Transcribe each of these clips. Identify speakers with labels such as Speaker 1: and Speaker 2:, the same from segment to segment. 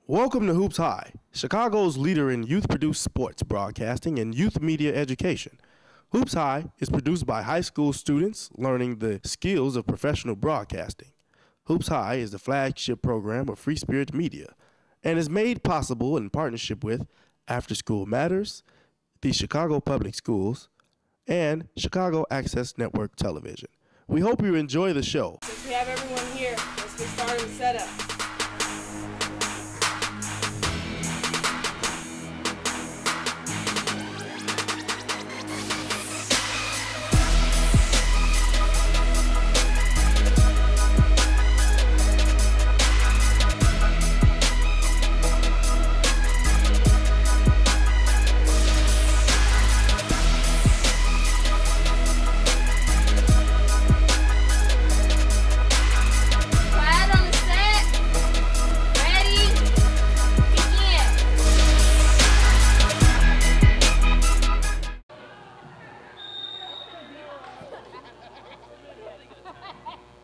Speaker 1: Welcome to Hoops High, Chicago's leader in youth-produced sports broadcasting and youth media education. Hoops High is produced by high school students learning the skills of professional broadcasting. Hoops High is the flagship program of Free Spirit Media and is made possible in partnership with After School Matters, the Chicago Public Schools, and Chicago Access Network Television. We hope you enjoy the show.
Speaker 2: Since we have everyone here, let's get started with setup.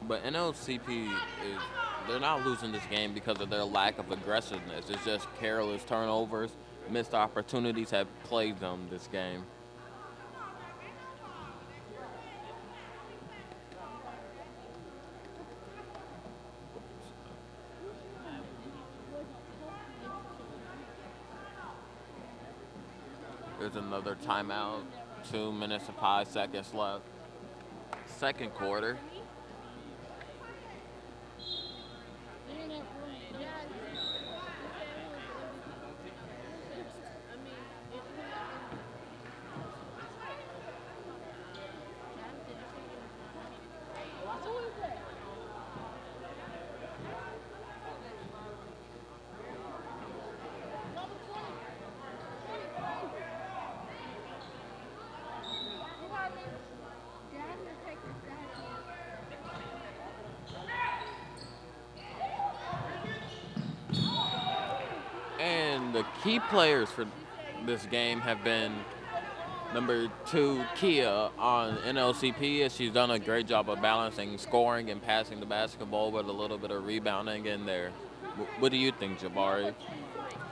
Speaker 3: But NLCP they're not losing this game because of their lack of aggressiveness. It's just careless turnovers, missed opportunities have plagued them this game. There's another timeout, 2 minutes and 5 seconds left. Second quarter. And the key players for this game have been number 2, Kia on NLCP, as she's done a great job of balancing scoring and passing the basketball with a little bit of rebounding in there. What do you think, Jabari?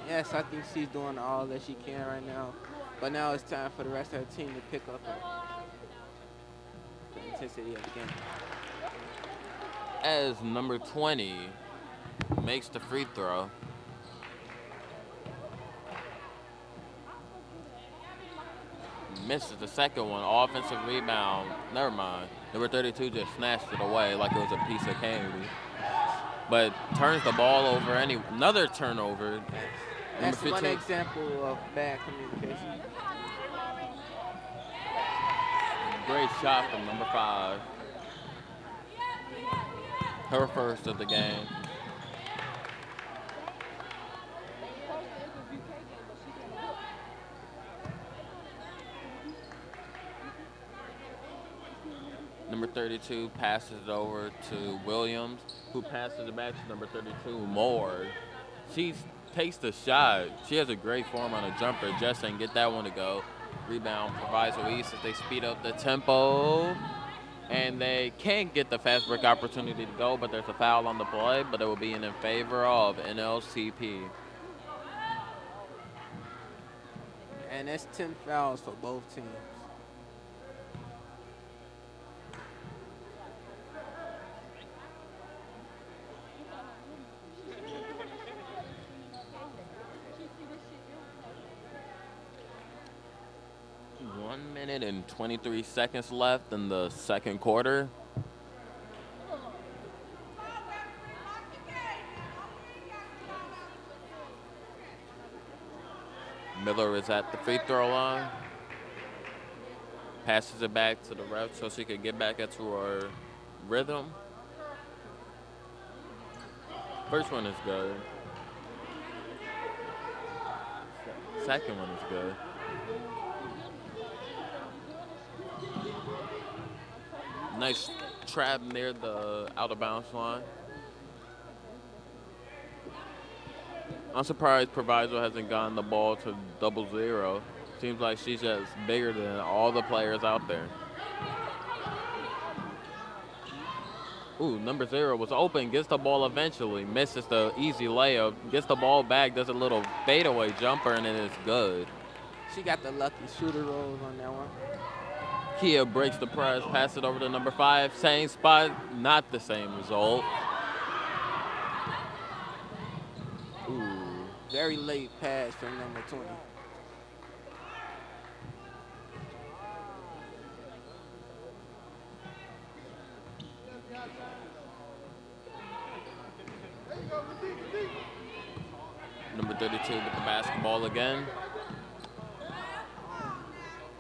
Speaker 4: Yes, I think she's doing all that she can right now. But now it's time for the rest of her team to pick up the intensity of the game.
Speaker 3: As number 20 makes the free throw. Misses the second one, offensive rebound. Never mind. Number 32 just snatched it away like it was a piece of candy. But turns the ball over another turnover.
Speaker 4: That's one example of bad communication.
Speaker 3: Great shot from number 5. Her first of the game. Number 32 passes it over to Williams, who passes it back to number 32, Moore. She takes the shot. She has a great form on a jumper, just didn't get that one to go. Rebound, Proviso East as they speed up the tempo. And they can't get the fast break opportunity to go, but there's a foul on the play, but it will be in favor of NLCP.
Speaker 4: And that's 10 fouls for both teams.
Speaker 3: One minute and 23 seconds left in the second quarter. Miller is at the free throw line. Passes it back to the ref so she could get back into her rhythm. First one is good. Second one is good. Nice trap near the out-of-bounds line. I'm surprised Proviso hasn't gotten the ball to 0-0. Seems like she's just bigger than all the players out there. Ooh, number 0 was open, gets the ball eventually, misses the easy layup, gets the ball back, does a little fadeaway jumper, and it is good.
Speaker 4: She got the lucky shooter rolls on that one.
Speaker 3: Kia breaks the press, passes it over to number 5, same spot, not the same result.
Speaker 4: Ooh, very late pass from number 20.
Speaker 3: Number 32 with the basketball again.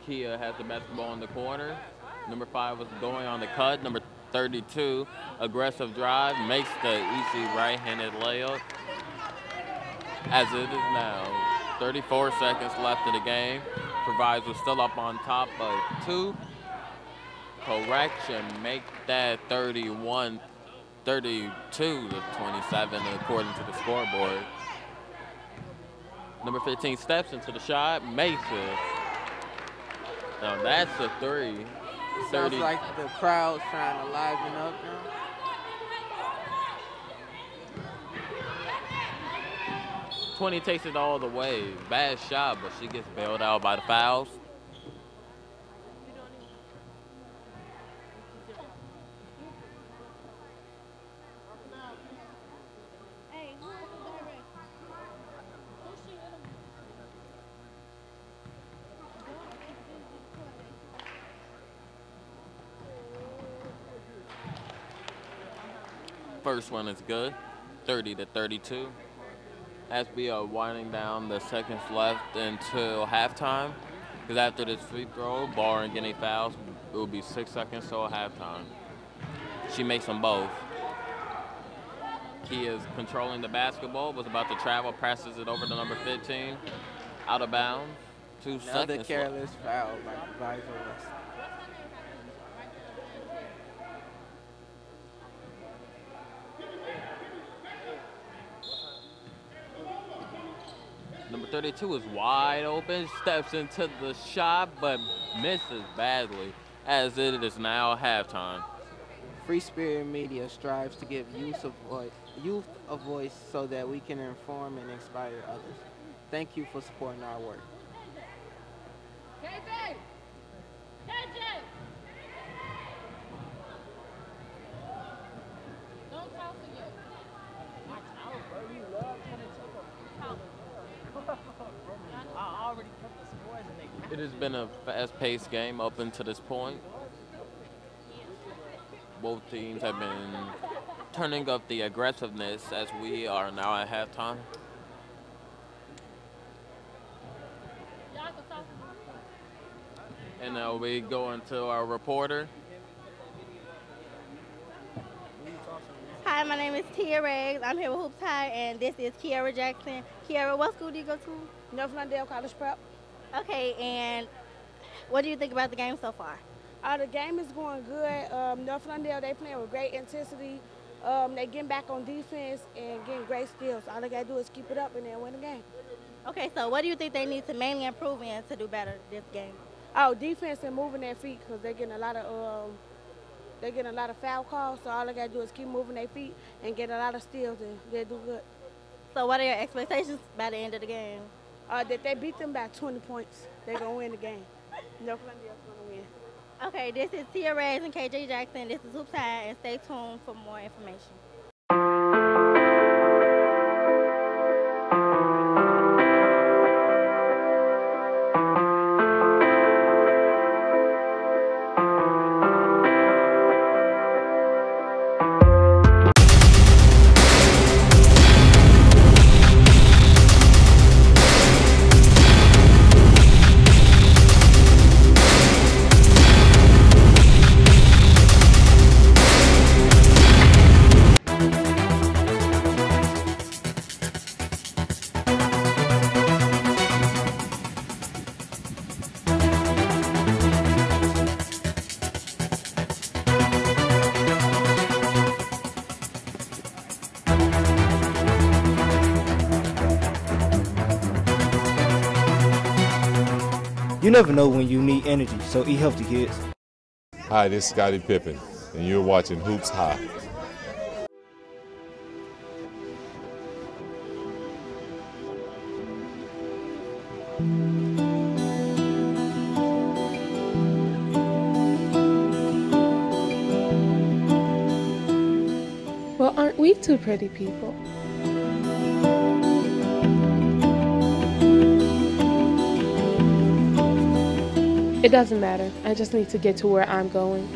Speaker 3: Kia has the basketball in the corner. Number 5 was going on the cut. Number 32, aggressive drive, makes the easy right-handed layup. As it is now, 34 seconds left in the game. Proviso still up on top of 2. Correction, make that 31, 32 to 27 according to the scoreboard. Number 15 steps into the shot, makes it. Now that's a 3.
Speaker 4: Sounds like the crowd's trying to liven up now.
Speaker 3: Twenty takes it all the way. Bad shot, but she gets bailed out by the fouls. First one is good, 30 to 32. As we are winding down the seconds left until halftime, because after this free throw, barring any fouls, it will be 6 seconds till halftime. She makes them both. Kia is controlling the basketball, was about to travel, passes it over to number 15, out of bounds. 2 seconds
Speaker 4: Another
Speaker 3: left.
Speaker 4: careless foul by Proviso.
Speaker 3: Number 32 is wide open, steps into the shot, but misses badly, as it is now halftime.
Speaker 4: Free Spirit Media strives to give youth a voice so that we can inform and inspire others. Thank you for supporting our work.
Speaker 2: KJ! KJ! Don't talk to you.
Speaker 3: It has been a fast-paced game up until this point. Both teams have been turning up the aggressiveness as we are now at halftime. And now we go into our reporter.
Speaker 5: Hi, my name is Tia Riggs. I'm here with Hoops High, and this is Kiara Jackson. Kiara, what school do you go to?
Speaker 2: North Londale College Prep.
Speaker 5: Okay, and what do you think about the game so far?
Speaker 2: The game is going good. North Londale, they playing with great intensity. They getting back on defense and getting great skills. All they got to do is keep it up and then win the game.
Speaker 5: Okay, so what do you think they need to mainly improve in to do better this game?
Speaker 2: Oh, defense and moving their feet because they're getting a lot of foul calls. So all they got to do is keep moving their feet and get a lot of steals and they'll do good.
Speaker 5: So what are your expectations by the end of the game?
Speaker 2: That they beat them by 20 points. They're going to win the game. North Londale's going to win.
Speaker 5: Okay, this is Tia Riggs and KJ Jackson. This is Hoops High, and stay tuned for more information.
Speaker 6: You never know when you need energy, so eat healthy, kids.
Speaker 7: Hi, this is Scottie Pippen, and you're watching Hoops High. Well, aren't we two pretty people? It doesn't matter. I just need to get to where I'm going.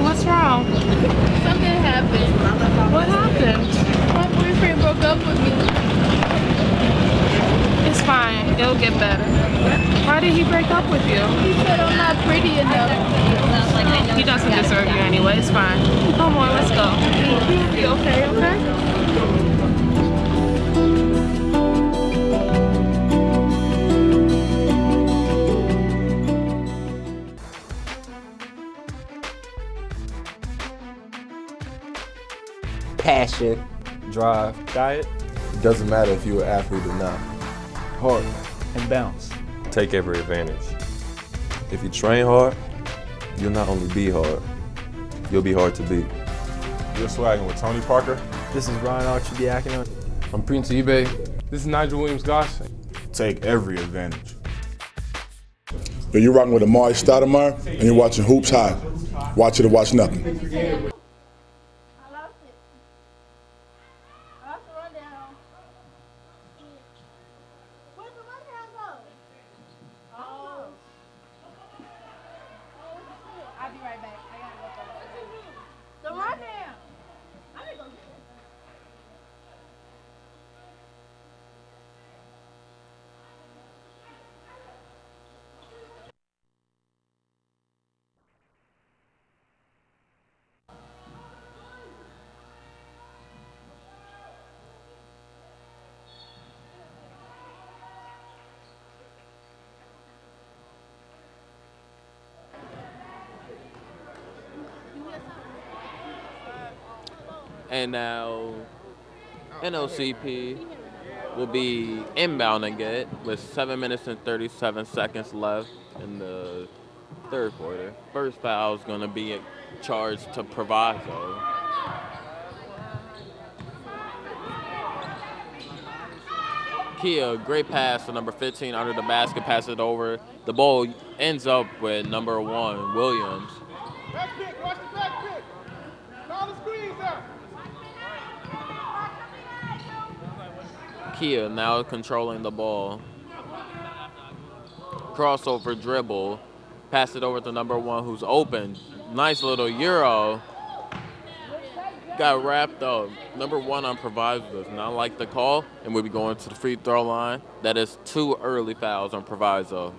Speaker 7: What's wrong?
Speaker 5: Something happened.
Speaker 7: What happened?
Speaker 5: My boyfriend broke up with me.
Speaker 7: It's fine. It'll get better. Why did he break up with you?
Speaker 5: He said I'm not pretty enough.
Speaker 7: He doesn't deserve you anyway. It's fine. Come on, let's go. You'll be okay, okay?
Speaker 6: Passion, drive, diet,
Speaker 8: It doesn't matter if you're an athlete or not.
Speaker 6: heart, and bounce.
Speaker 9: Take every advantage.
Speaker 8: If you train hard, you'll not only be hard, you'll be hard to beat.
Speaker 9: You're swagging with Tony Parker.
Speaker 6: This is Ryan Archidiakono.
Speaker 10: I'm Prince eBay. This is Nigel Williams-Goss.
Speaker 9: Take every advantage.
Speaker 11: You're rocking with Amari Stoudemire, and you're watching Hoops High. Watch it or watch nothing.
Speaker 5: I'll be right back. I gotta look over. The rundown. I'm gonna go get it.
Speaker 3: And now NLCP will be inbounding it with 7 minutes and 37 seconds left in the third quarter. First foul is going to be charged to Proviso. Kia, great pass to number 15 under the basket, pass it over. The ball ends up with number 1, Williams.
Speaker 12: Back pick, watch the back pick. Call the screens out.
Speaker 3: Kia now controlling the ball. Crossover dribble. Pass it over to number 1 who's open. Nice little Euro. Got wrapped up. Number 1 on Proviso does not like the call and will be going to the free throw line. That is 2 early fouls on Proviso.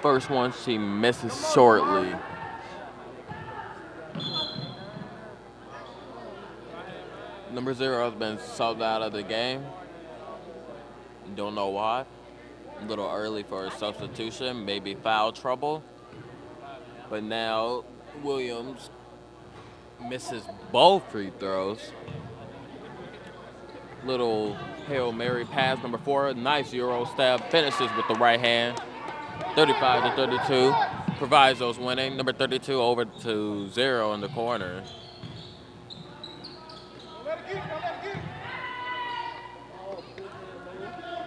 Speaker 3: First one she misses shortly. Number 0 has been subbed out of the game. Don't know why. A little early for a substitution, maybe foul trouble. But now Williams misses both free throws. Little Hail Mary pass, number 4, nice Euro step, finishes with the right hand. 35 to 32. Proviso's winning. Number 32 over to 0 in the corner.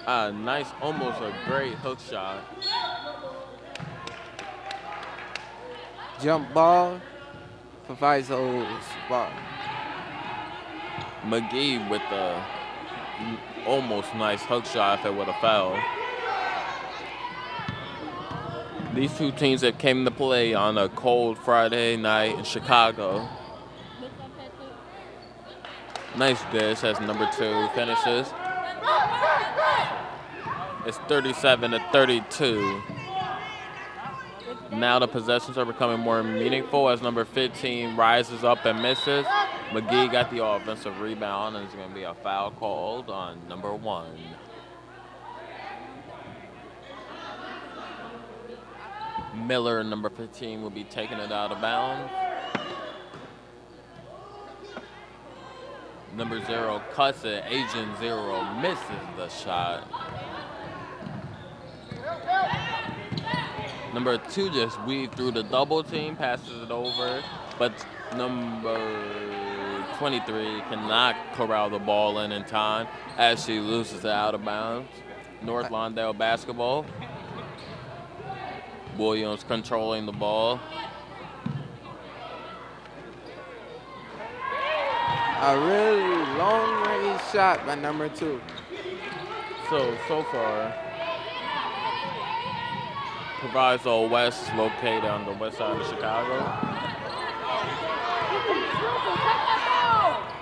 Speaker 3: Nice, almost a great hook shot.
Speaker 4: Jump ball, Proviso's ball.
Speaker 3: McGee with the almost nice hook shot if it would have fouled. These two teams that came to play on a cold Friday night in Chicago. Nice dish as number 2 finishes. It's 37 to 32. Now the possessions are becoming more meaningful as number 15 rises up and misses. McGee got the offensive rebound, and it's going to be a foul called on number 1. Miller, number 15, will be taking it out of bounds. Number 0 cuts it. Agent 0 misses the shot. Number 2 just weaved through the double team, passes it over, but number 23 cannot corral the ball in time as she loses it out of bounds. North Lawndale basketball. Williams controlling the ball.
Speaker 4: A really long-range shot by number 2.
Speaker 3: So far, Proviso West, located on the west side of Chicago.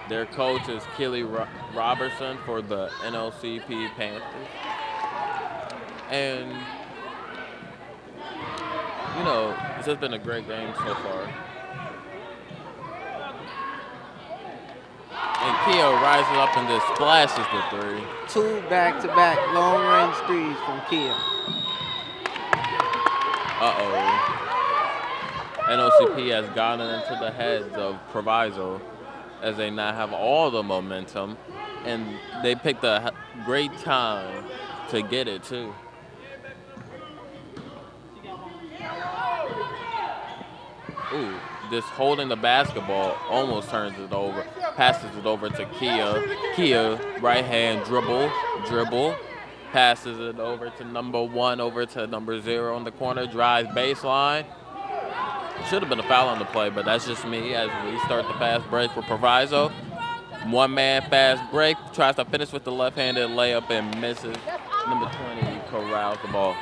Speaker 3: Their coach is Kelly Robertson for the NLCP Panthers. And, you know, it's just been a great game so far. And Kia rises up and just splashes the 3.
Speaker 4: 2 back-to-back long-range threes from Kia.
Speaker 3: NLCP has gotten into the heads of Proviso as they now have all the momentum, and they picked a great time to get it too. Ooh, just holding the basketball, almost turns it over, passes it over to Kia. Kia, right hand dribble, passes it over to number 1, over to number 0 in the corner, drives baseline. Should have been a foul on the play, but that's just me as we start the fast break for Proviso. 1-man fast break, tries to finish with the left-handed layup and misses. Number 20 corrals the ball.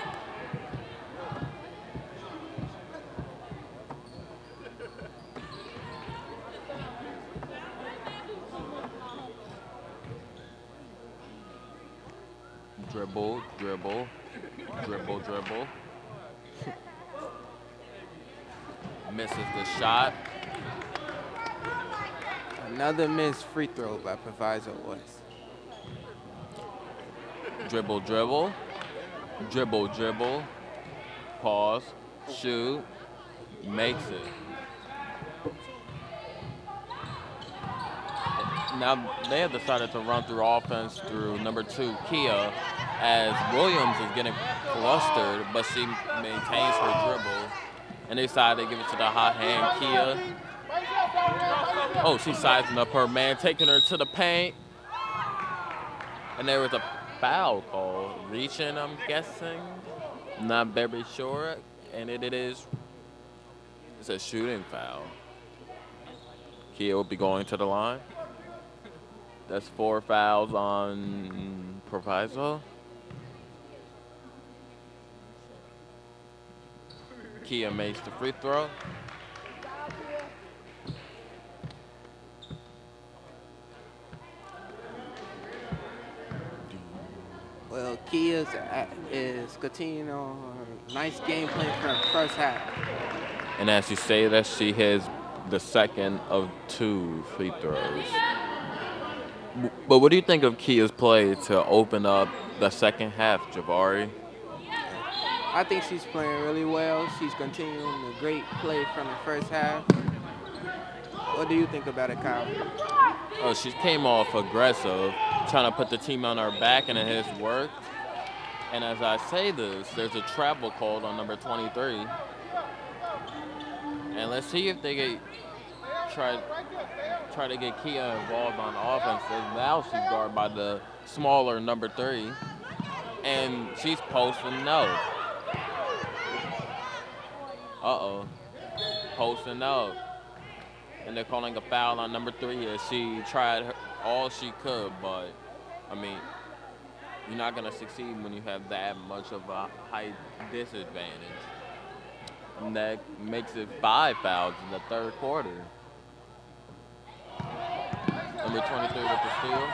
Speaker 3: Dribble. Misses the shot.
Speaker 4: Another missed free throw by Proviso West.
Speaker 3: Dribble. Pause. Shoot. Makes it. Now they have decided to run through offense through number 2, Kia, as Williams is getting flustered, but she maintains her dribble. And they decide to give it to the hot hand, Kia. Oh, she's sizing up her man, taking her to the paint. And there was a foul call. Reaching, I'm guessing. Not very sure. And it's a shooting foul. Kia will be going to the line. That's 4 fouls on Proviso. Kia makes the free throw.
Speaker 4: Well, Kia is continuing on her nice game plan for the first half.
Speaker 3: And as you say that, she has the second of 2 free throws. But what do you think of Kia's play to open up the second half, Jabari?
Speaker 4: I think she's playing really well. She's continuing the great play from the first half. What do you think about it, Kyle?
Speaker 3: Oh, she came off aggressive, trying to put the team on her back, and it has worked. And as I say this, there's a travel called on number 23. And let's see if they try to get Kia involved on offense. Now she's guarded by the smaller number 3. And she's posting no. Posting up. And they're calling a foul on number 3 as she tried all she could, but, I mean, you're not going to succeed when you have that much of a height disadvantage. And that makes it 5 fouls in the third quarter. Number 23 with the steal.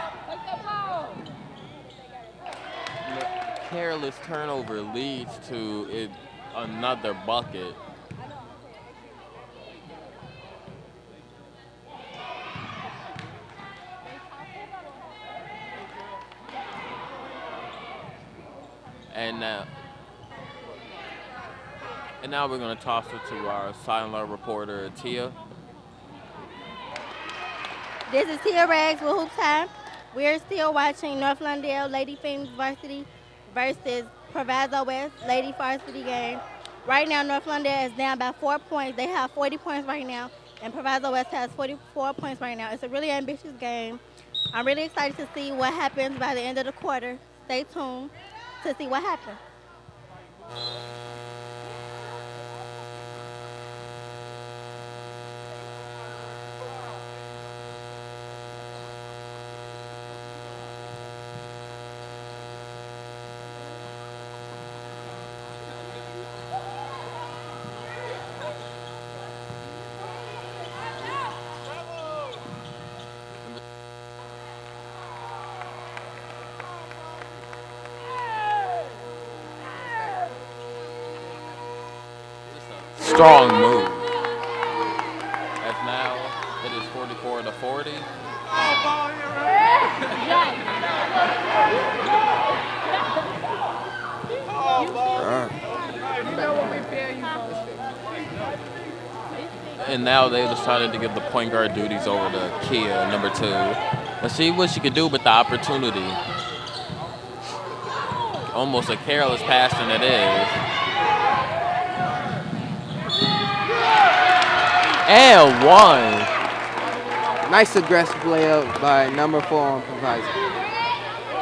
Speaker 3: The careless turnover leads to another bucket. And And now we're going to toss it to our silent reporter, Tia.
Speaker 5: This is Tia Rags with Hoops High. We're still watching North Lawndale Lady Phoenix Varsity versus Proviso West Lady Varsity game. Right now, North Lawndale is down by 4 points. They have 40 points right now, and Proviso West has 44 points right now. It's a really ambitious game. I'm really excited to see what happens by the end of the quarter. Stay tuned to see what happens.
Speaker 3: Strong move. As now it is 44-40. And now they decided to give the point guard duties over to Kia, number 2. Let's see what she could do with the opportunity. Almost a careless pass, and it is. And one.
Speaker 4: Nice aggressive layup by number 4 on Proviso.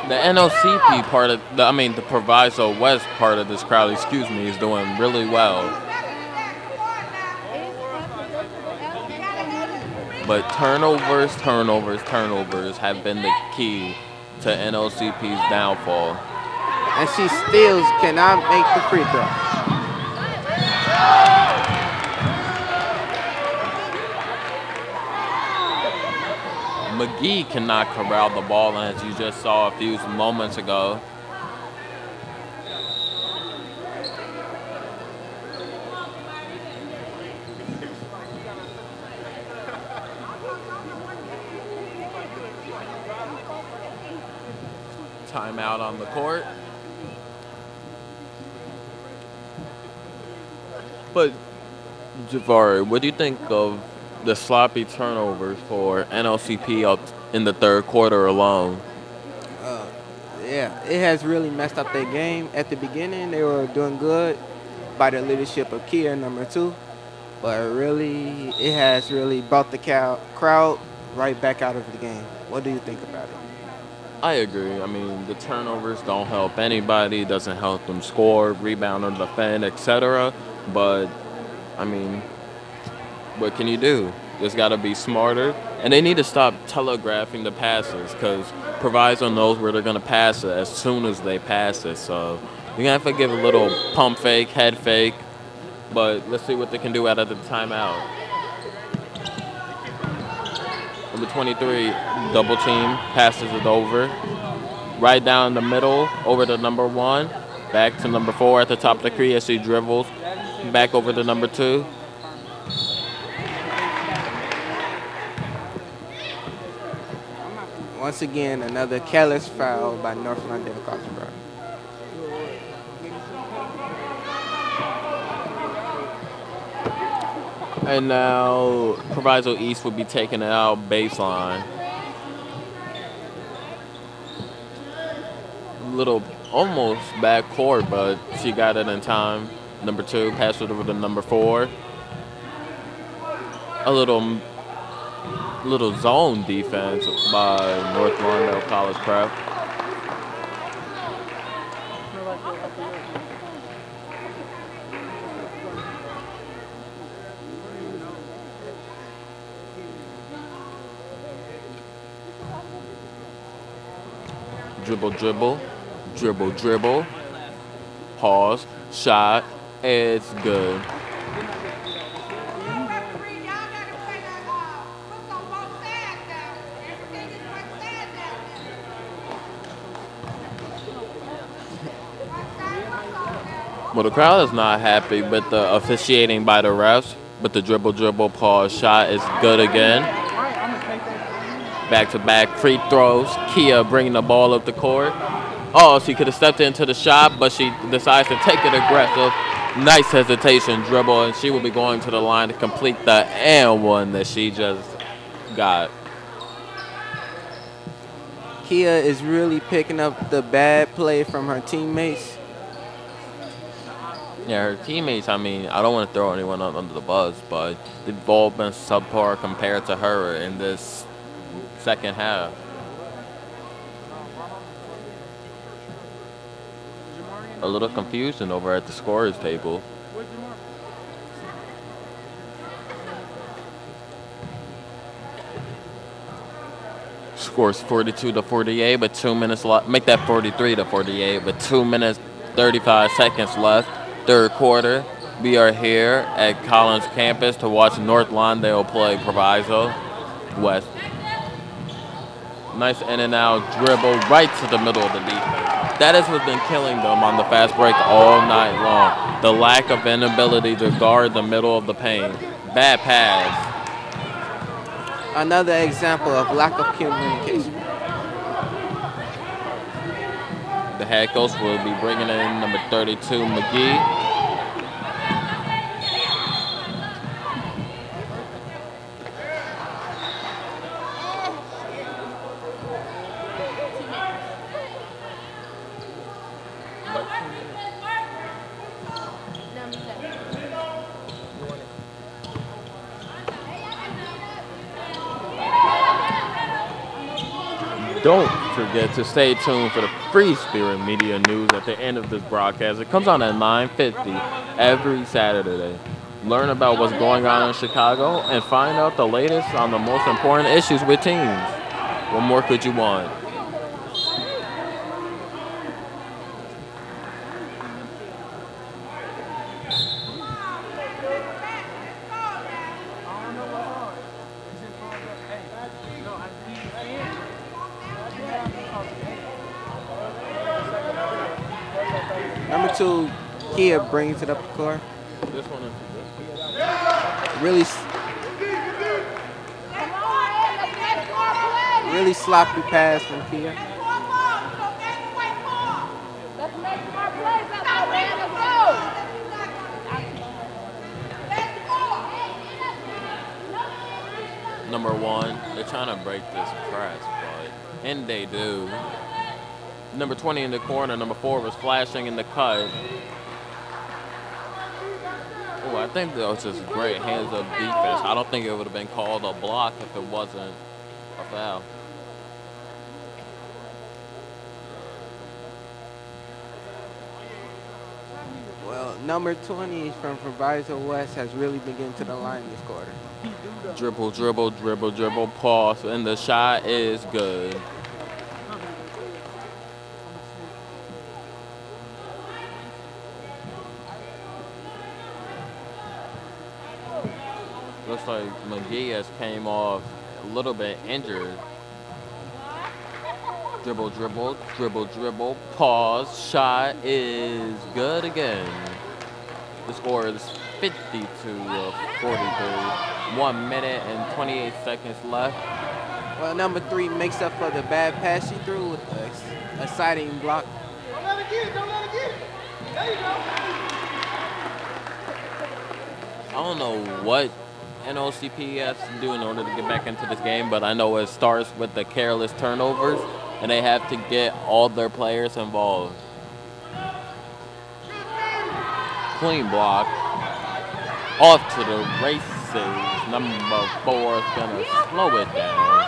Speaker 3: The NLCP part of the Proviso West part of this crowd, is doing really well. But turnovers have been the key to NLCP's downfall.
Speaker 4: And she still cannot make the free throw.
Speaker 3: McGee cannot corral the ball, as you just saw a few moments ago. Timeout on the court. But, Jafari, what do you think of the sloppy turnovers for NLCP up in the third quarter alone?
Speaker 4: Yeah, it has really messed up their game. At the beginning, they were doing good by the leadership of Kia, number 2. But really, it has really brought the crowd right back out of the game. What do you think about it?
Speaker 3: I agree. I mean, the turnovers don't help anybody. It doesn't help them score, rebound, or defend, etc. But, I mean, what can you do? Just got to be smarter. And they need to stop telegraphing the passes, because Proviso knows where they're going to pass it as soon as they pass it. So you're going to have to give a little pump fake, head fake. But let's see what they can do out of the timeout. Number 23, double team, passes it over. Right down the middle, over to number 1. Back to number 4 at the top of the key as she dribbles. Back over to number 2.
Speaker 4: Once again, another careless foul by North Lawndale Crossborough.
Speaker 3: And now Proviso East will be taking it out baseline. Little almost back court, but she got it in time. Number 2, passed it over to number 4. A little zone defense by North Lawndale College Prep. Dribble, dribble, dribble, dribble. Pause, shot, it's good. Well, the crowd is not happy with the officiating by the refs, but the dribble, dribble, pause, shot is good again. Back-to-back free throws. Kia bringing the ball up the court. Oh, she could have stepped into the shot, but she decides to take it aggressive. Nice hesitation dribble, and she will be going to the line to complete the and one that she just got.
Speaker 4: Kia is really picking up the bad play from her teammates.
Speaker 3: Yeah, her teammates, I mean, I don't want to throw anyone under the bus, but they've all been subpar compared to her in this second half. A little confusion over at the scorers table. Scores 42-48, but 2 minutes left. Make that 43-48, but 2 minutes 35 seconds left. Third quarter. We are here at Collins campus to watch North Lawndale play Proviso West. Nice in and out dribble right to the middle of the defense. That is what's been killing them on the fast break all night long. The lack of inability to guard the middle of the paint. Bad pass.
Speaker 4: Another example of lack of communication.
Speaker 3: The head coach will be bringing in number 32, McGee. Don't forget to stay tuned for the Free Spirit Media News at the end of this broadcast. It comes on at 9:50 every Saturday. Learn about what's going on in Chicago and find out the latest on the most important issues with teams. What more could you want?
Speaker 4: Number 2, Kia brings it up the court.
Speaker 3: This one is
Speaker 4: really sloppy pass from Kia.
Speaker 3: number 1. They're trying to break this press, and they do. Number 20 in the corner, number 4 was flashing in the cut. Oh, I think that was just great hands-up defense. I don't think it would have been called a block if it wasn't a foul.
Speaker 4: Well, number 20 from Proviso West has really been getting to the line this quarter.
Speaker 3: Dribble, dribble, dribble, dribble, pause, and the shot is good. Looks like McGee has came off a little bit injured. Dribble, dribble, dribble, dribble, pause, shot is good again. The score is 50-43. 1 minute and 28 seconds left.
Speaker 4: Well, number 3 makes up for the bad pass she threw with a siding block.
Speaker 12: Don't let it get it, don't let it get it. There you go.
Speaker 3: I don't know what NLCP has to do in order to get back into this game, but I know it starts with the careless turnovers, and they have to get all their players involved. Clean block. Off to the races. Number 4 is going to slow it down.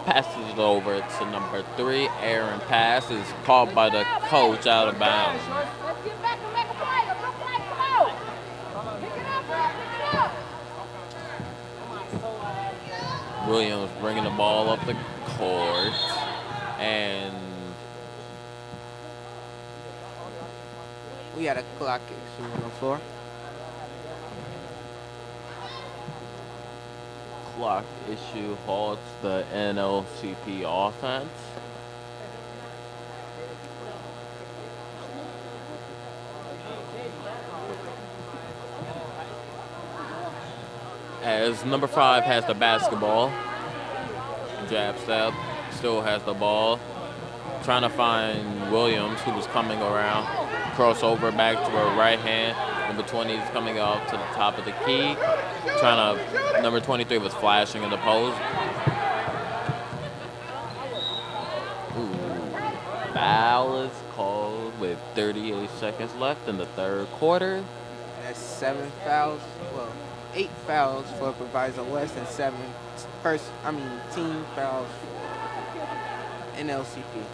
Speaker 3: Passes it over to number 3. Aaron pass is caught by the coach out of bounds. Williams bringing the ball up the court, and
Speaker 4: we had a clock issue on the floor.
Speaker 3: Clock issue halts the NLCP offense. As number 5 has the basketball. Jab step, still has the ball. trying to find Williams, who was coming around. Crossover back to her right hand. Number 20 is coming off to the top of the key. Number 23 was flashing in the post. Ooh, foul is called with 38 seconds left in the third quarter.
Speaker 4: That's 7 fouls. Well, 8 fouls for Proviso West and team fouls for NLCP.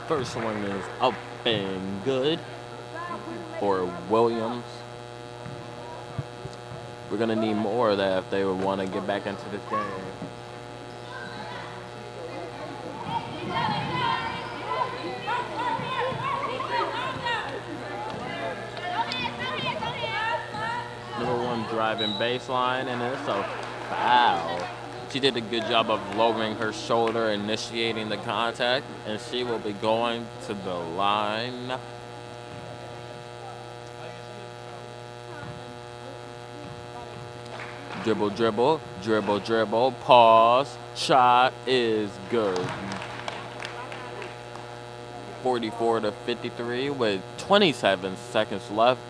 Speaker 3: First swing is up and good for Williams. We're going to need more of that if they would want to get back into this game. Number 1 driving baseline, and it's a foul. She did a good job of lowering her shoulder, initiating the contact, and she will be going to the line. Dribble, dribble, dribble, dribble, pause, shot is good. 44-53 with 27 seconds left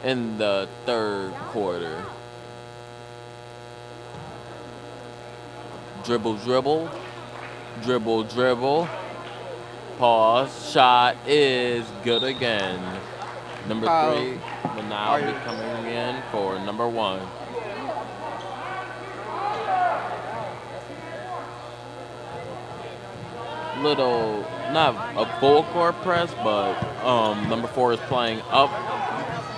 Speaker 3: in the third quarter. Dribble, dribble, dribble, dribble, pause, shot is good again. Number 3 will now be coming in for number 1. Little, not a full court press, but number 4 is playing up,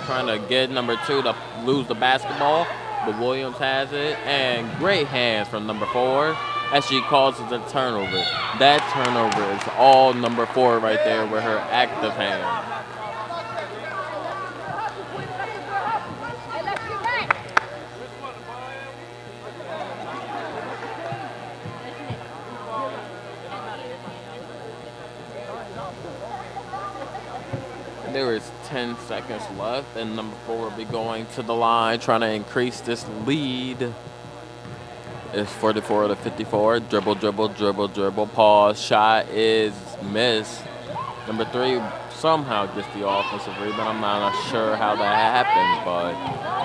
Speaker 3: trying to get number 2 to lose the basketball, but Williams has it, and great hands from number 4 as she causes a turnover. That turnover is all number 4 right there with her active hand. There is 10 seconds left, and number 4 will be going to the line, trying to increase this lead. It's 44-54. Dribble, dribble, dribble, dribble, pause. Shot is missed. Number 3 somehow gets the offensive rebound. I'm not sure how that happened, but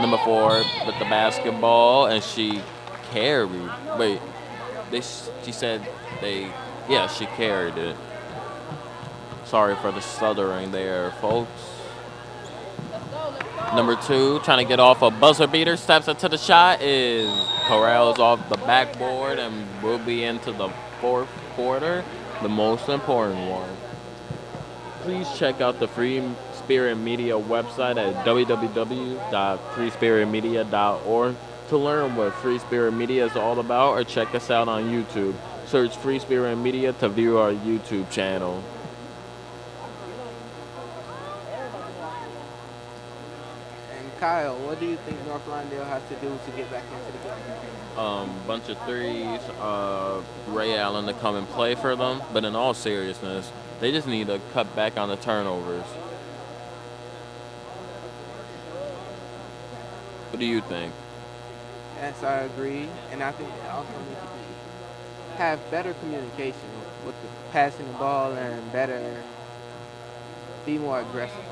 Speaker 3: number 4 with the basketball, and she carried. Wait, she said she carried it. Sorry for the stuttering there, folks. Number 2, trying to get off a buzzer beater, steps into the shot, corrals off the backboard, and will be into the fourth quarter, the most important one. Please check out the Free Spirit Media website at www.freespiritmedia.org to learn what Free Spirit Media is all about, or check us out on YouTube. Search Free Spirit Media to view our YouTube channel.
Speaker 4: Kyle, what do you think North Lawndale has to do to get back into the game?
Speaker 3: Bunch of threes, Ray Allen to come and play for them. But in all seriousness, they just need to cut back on the turnovers. What do you think?
Speaker 4: Yes, I agree. And I think they also need to have better communication with the passing the ball and be more aggressive.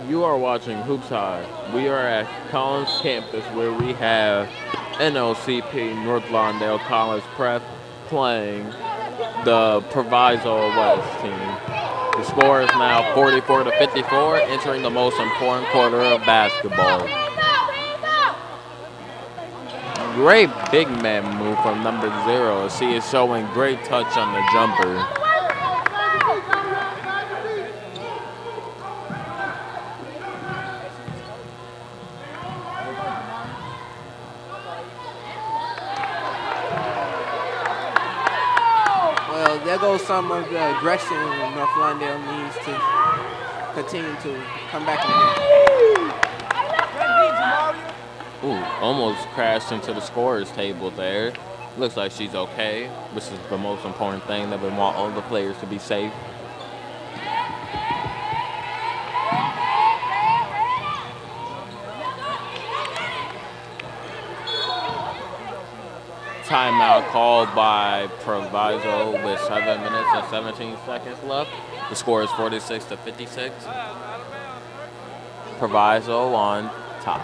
Speaker 3: You are watching Hoops High. We are at Collins campus where we have NLCP, North Lawndale College Prep, playing the Proviso West team. The score is now 44-54, entering the most important quarter of basketball. Great big man move from number 0. She is showing great touch on the jumper.
Speaker 4: Well, there goes some of the aggression North Lawndale needs to continue to come back in the game.
Speaker 3: Ooh, almost crashed into the scorer's table there. Looks like she's okay, which is the most important thing, that we want all the players to be safe. Timeout called by Proviso with 7 minutes and 17 seconds left. The score is 46-56. Proviso on top.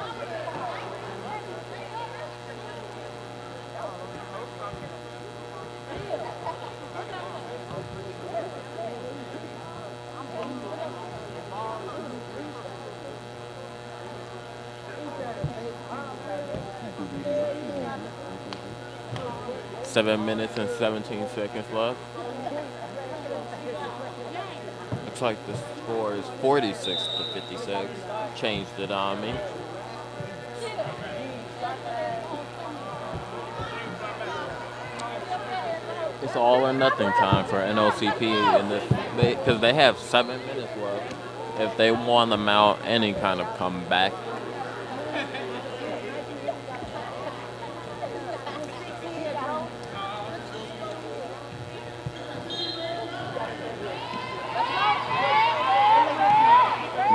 Speaker 3: Seven minutes and 17 seconds left. Looks like the score is 46-56. Changed it on me. It's all or nothing time for NLCP in this, because they have 7 minutes left. If they want to mount any kind of comeback.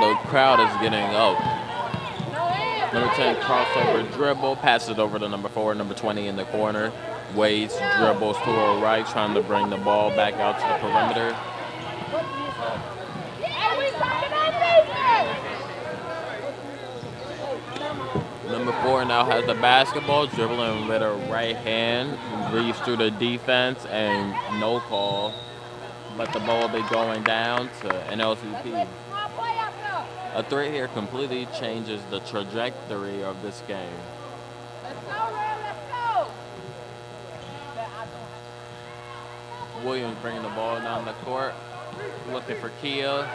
Speaker 3: The crowd is getting up. Number 10 crossover dribble, passes it over to number 4, number 20 in the corner. Waits, dribbles to her right, trying to bring the ball back out to the perimeter. Number 4 now has the basketball, dribbling with her right hand, reads through the defense, and no call. But the ball will be going down to NLCP. A 3 here completely changes the trajectory of this game. Williams bringing the ball down the court, looking for Kia.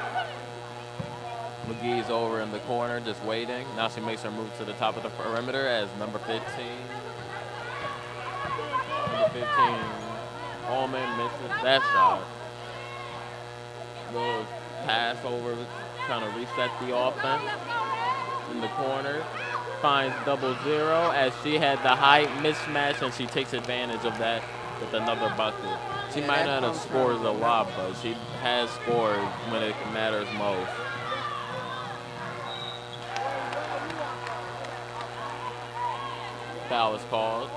Speaker 3: McGee's over in the corner, just waiting. Now she makes her move to the top of the perimeter as number 15. Number 15, Holman misses that shot. Little pass over, trying to reset the offense. In the corner, finds 0-0 as she had the height mismatch, and she takes advantage of that with another bucket. She might not have scored a lot, but she has scored when it matters most. Foul is called.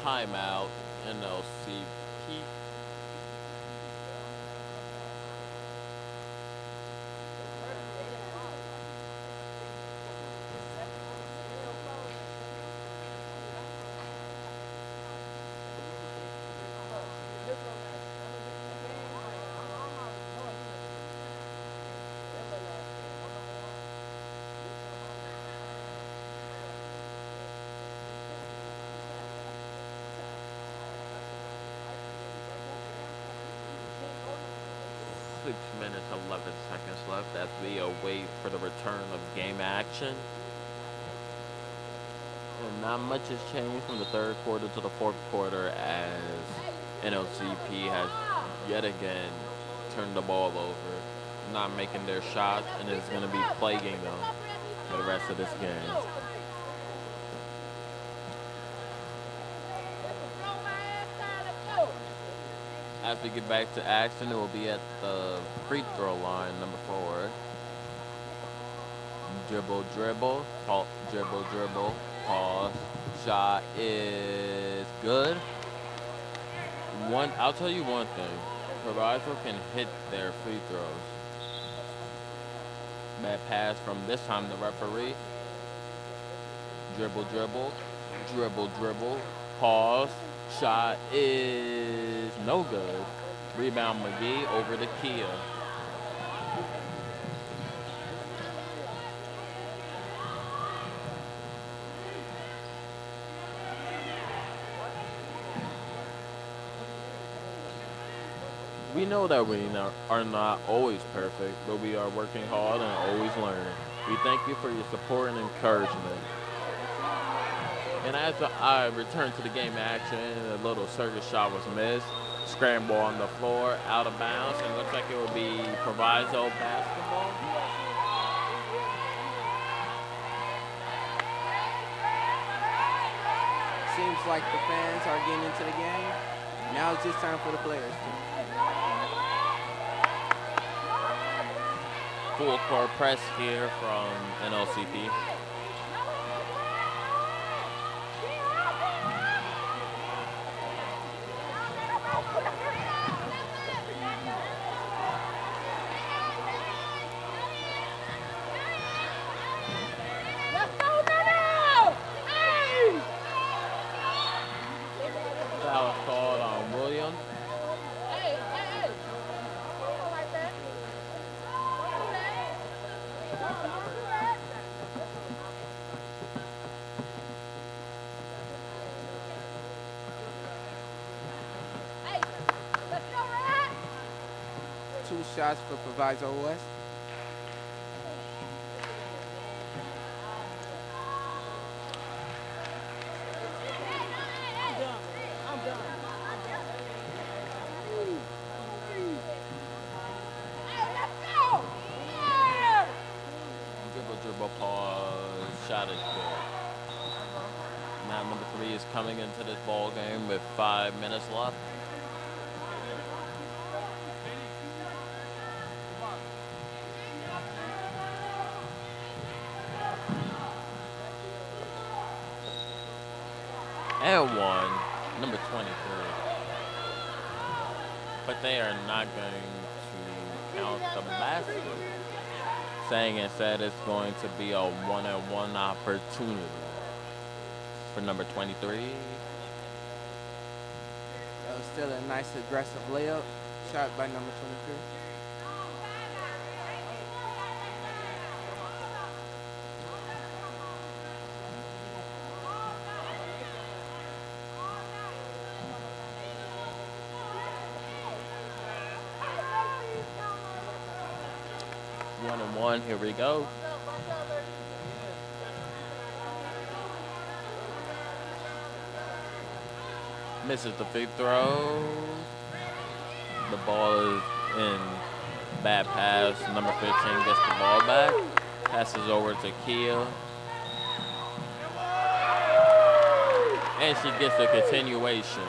Speaker 3: Timeout, NLCP. Minutes, 11 seconds left as we await for the return of game action. And not much has changed from the third quarter to the fourth quarter as NLCP has yet again turned the ball over, not making their shots, and it's going to be plaguing them for the rest of this game. As we get back to action, it will be at the free throw line, number 4. Dribble, dribble, dribble, dribble, pause. Shot is good. I'll tell you one thing. Proviso can hit their free throws. Bad pass from this time the referee. Dribble, dribble, dribble, dribble. Pause. Shot is no good. Rebound McGee over to Kia. We know that we are not always perfect, but we are working hard and always learning. We thank you for your support and encouragement. And as I return to the game action, a little circus shot was missed. Scramble on the floor, out of bounds, and looks like it will be Proviso basketball.
Speaker 4: Seems like the fans are getting into the game. Now it's just time for the players.
Speaker 3: Full court press here from NLCP. Foul called on Williams.
Speaker 4: Two shots for Proviso West.
Speaker 3: Dribble pause, shot is good. Now number 3 is coming into this ball game with 5 minutes left. And one, number 23. But they are not going to count the basket. Saying instead it's going to be a 1-on-1 opportunity for number 23.
Speaker 4: That was still a nice aggressive layup shot by number 23.
Speaker 3: One, here we go. Misses the free throw. The ball is in. Bad pass. Number 15 gets the ball back. Passes over to Kia. And she gets a continuation.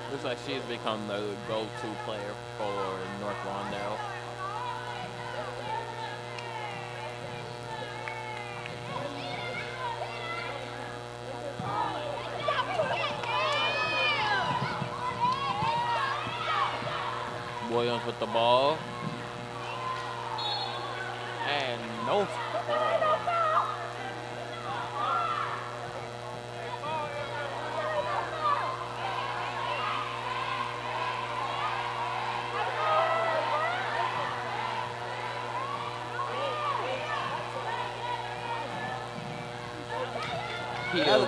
Speaker 3: Looks like she's become the go-to player for North Rondell. Williams with the ball. And no ball.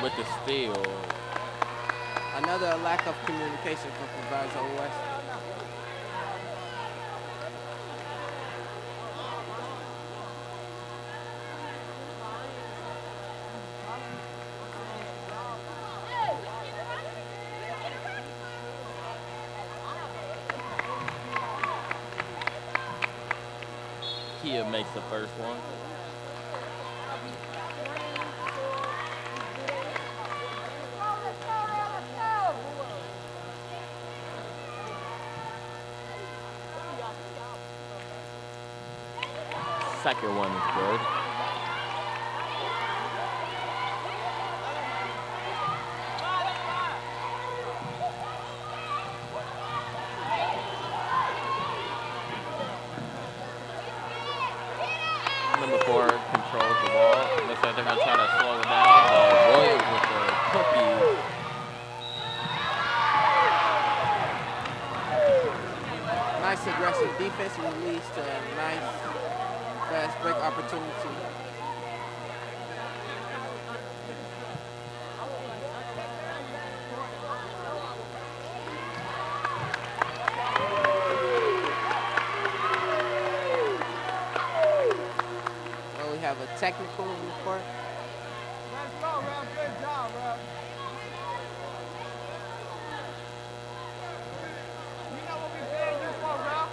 Speaker 3: With the steal.
Speaker 4: Another lack of communication from Proviso West.
Speaker 3: Kia makes the first one. Second one is good.
Speaker 4: defense, which leads to a nice fast break opportunity. Well, we have a technical in the court.
Speaker 12: Let's go, Ralph. Good job, Ralph. You know what we paying you for, Ralph?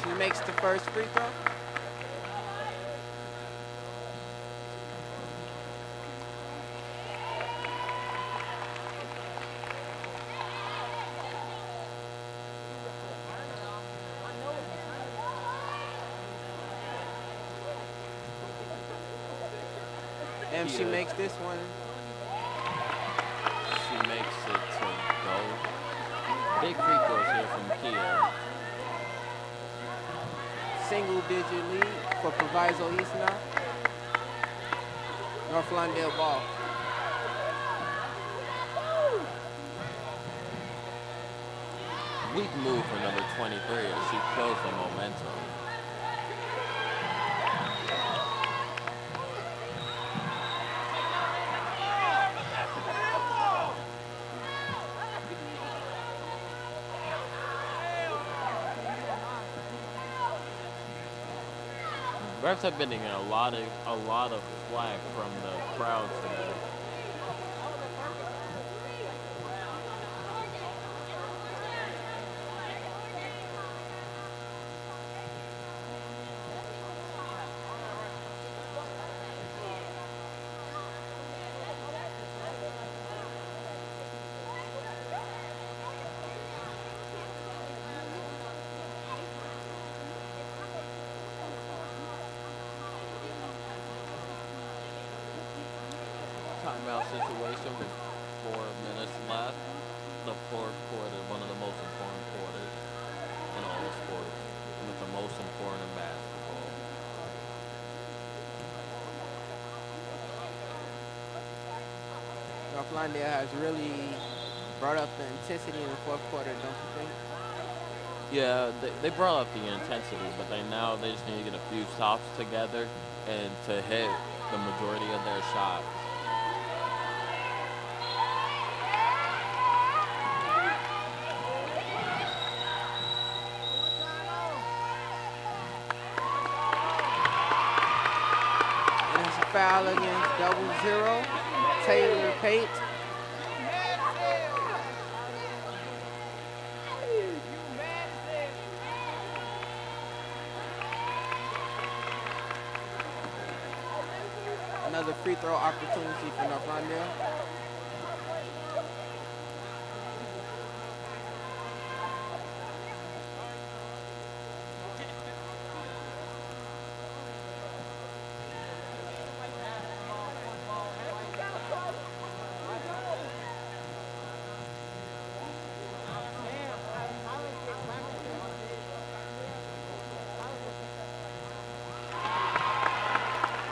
Speaker 4: She makes the first free throw. And she makes this one.
Speaker 3: She makes it to go. Big free throws here from Kia.
Speaker 4: Single-digit lead for Proviso East now. North Lawndale ball.
Speaker 3: Weak move for number 23 as she kills the momentum. Refs have been getting a lot of flack from the crowd today. Timeout situation with 4 minutes left. The fourth quarter, one of the most important quarters in all sports, and it's the most important in basketball.
Speaker 4: North Lawndale has really brought up the intensity in the fourth quarter, don't you think?
Speaker 3: Yeah, they brought up the intensity, but they just need to get a few stops together and to hit the majority of their shots.
Speaker 4: Foul against 00, Taylor Pate. Another free throw opportunity for North Lawndale.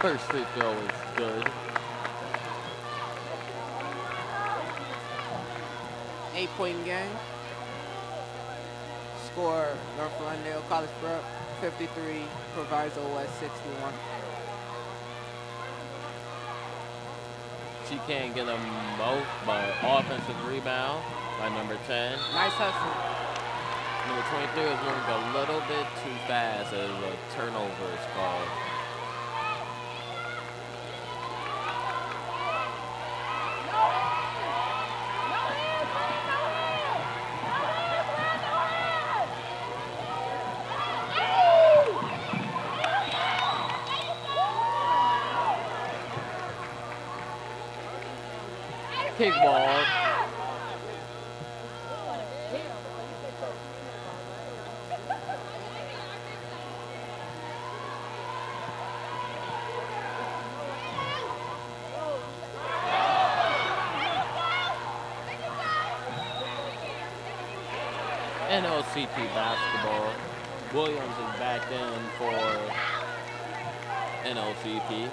Speaker 3: First free throw is good.
Speaker 4: 8-point game. Score North Lawndale College Prep 53, Proviso West 61.
Speaker 3: She can't get them both, but offensive rebound by number 10.
Speaker 4: Nice hustle.
Speaker 3: Number 23 is moving a little bit too fast as a turnover is called. Kickball. NLCP basketball. Williams is back in for NLCP.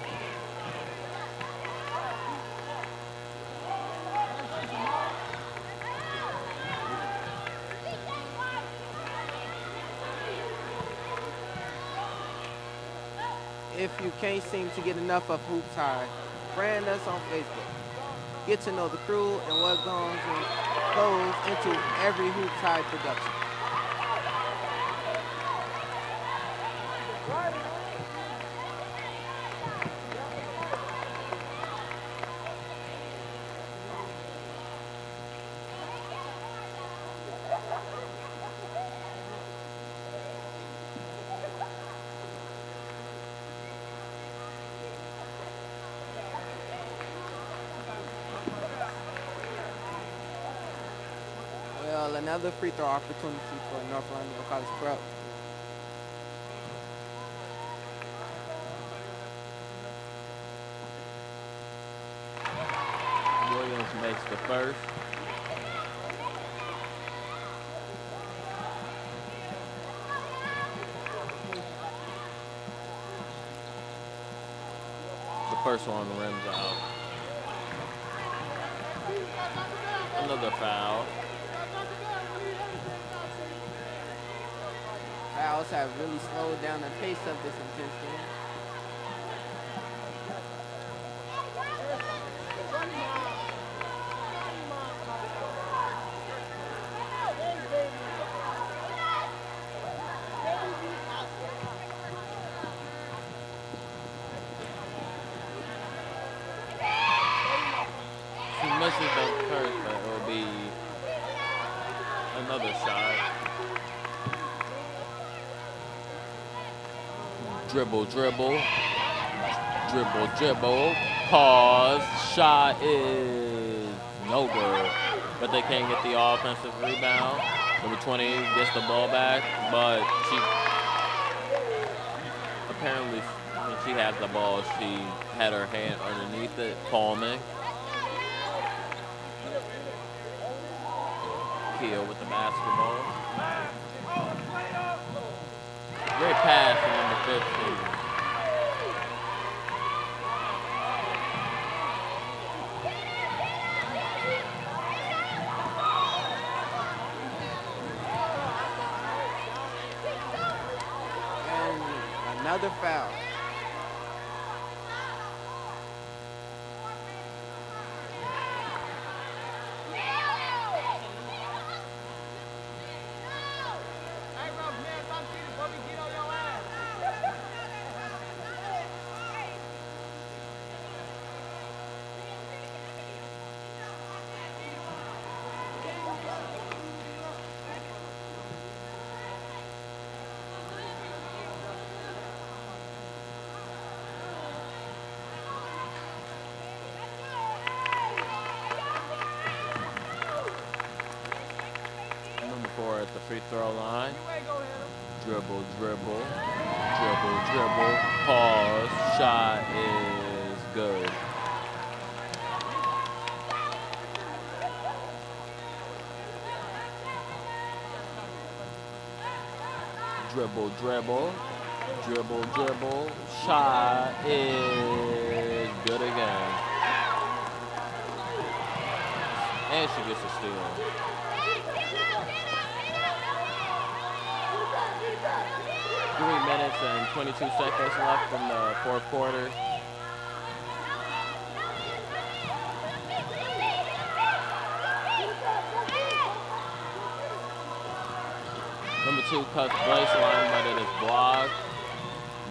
Speaker 4: If you can't seem to get enough of Hoops High, friend us on Facebook. Get to know the crew and what goes into every Hoops High production. Well, another free throw opportunity for North London College Prep.
Speaker 3: Williams makes the first. The first one rims out. Another foul.
Speaker 4: Fouls have really slowed down the pace of this intense game.
Speaker 3: He misses the first, but it will be another shot. Dribble, dribble. Dribble, dribble. Pause. Shot is no good. But they can't get the offensive rebound. Number 20 gets the ball back, but she apparently, when she had the ball, she had her hand underneath it, palming. Kia with the basketball. Great pass from number 15.
Speaker 4: And another foul.
Speaker 3: Number 4 at the free throw line. Dribble, dribble. Dribble, dribble. Pause. Shot is good. Dribble, dribble. Dribble, dribble. Shot is good again. And she gets a steal. 3 minutes and 22 seconds left in the fourth quarter. Number 2 cuts baseline, but it is blocked.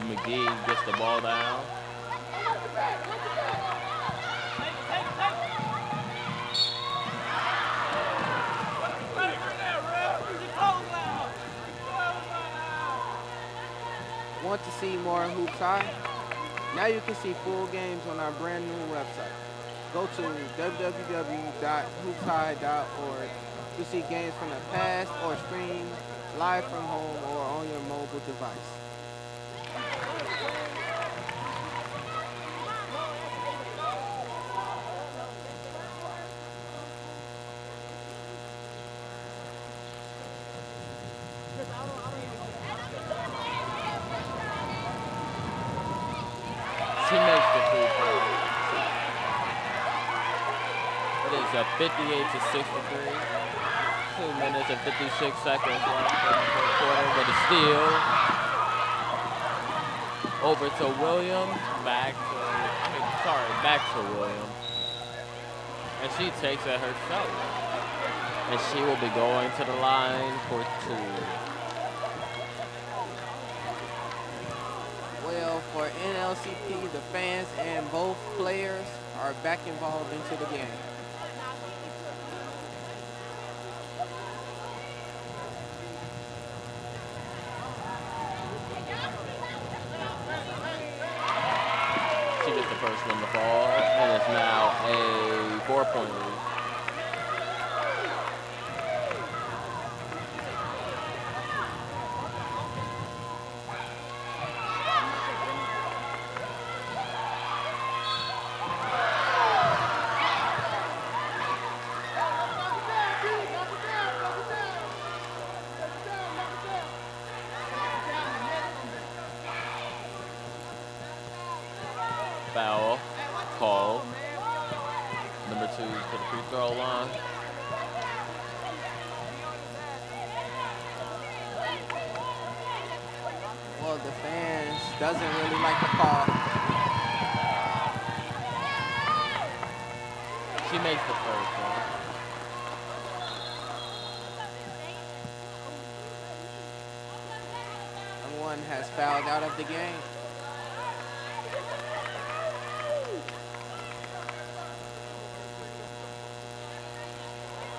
Speaker 3: McGee gets the ball down.
Speaker 4: Want to see more Hoops High? Now you can see full games on our brand new website. Go to www.hoopshigh.org to see games from the past or stream live from home or on your mobile device.
Speaker 3: is a 58-63. 2 minutes and 56 seconds left in the fourth quarter with a steal. Over to Williams, back to Williams. And she takes it herself. And she will be going to the line for 2.
Speaker 4: Well, for NLCP, the fans and both players are back involved into the game.
Speaker 3: She gets the first one to fall, and it's now a 4-point lead. Foul call. Number 2 to the free throw line.
Speaker 4: Well, the fans doesn't really like the call.
Speaker 3: She makes the first one.
Speaker 4: Someone has fouled out of the game.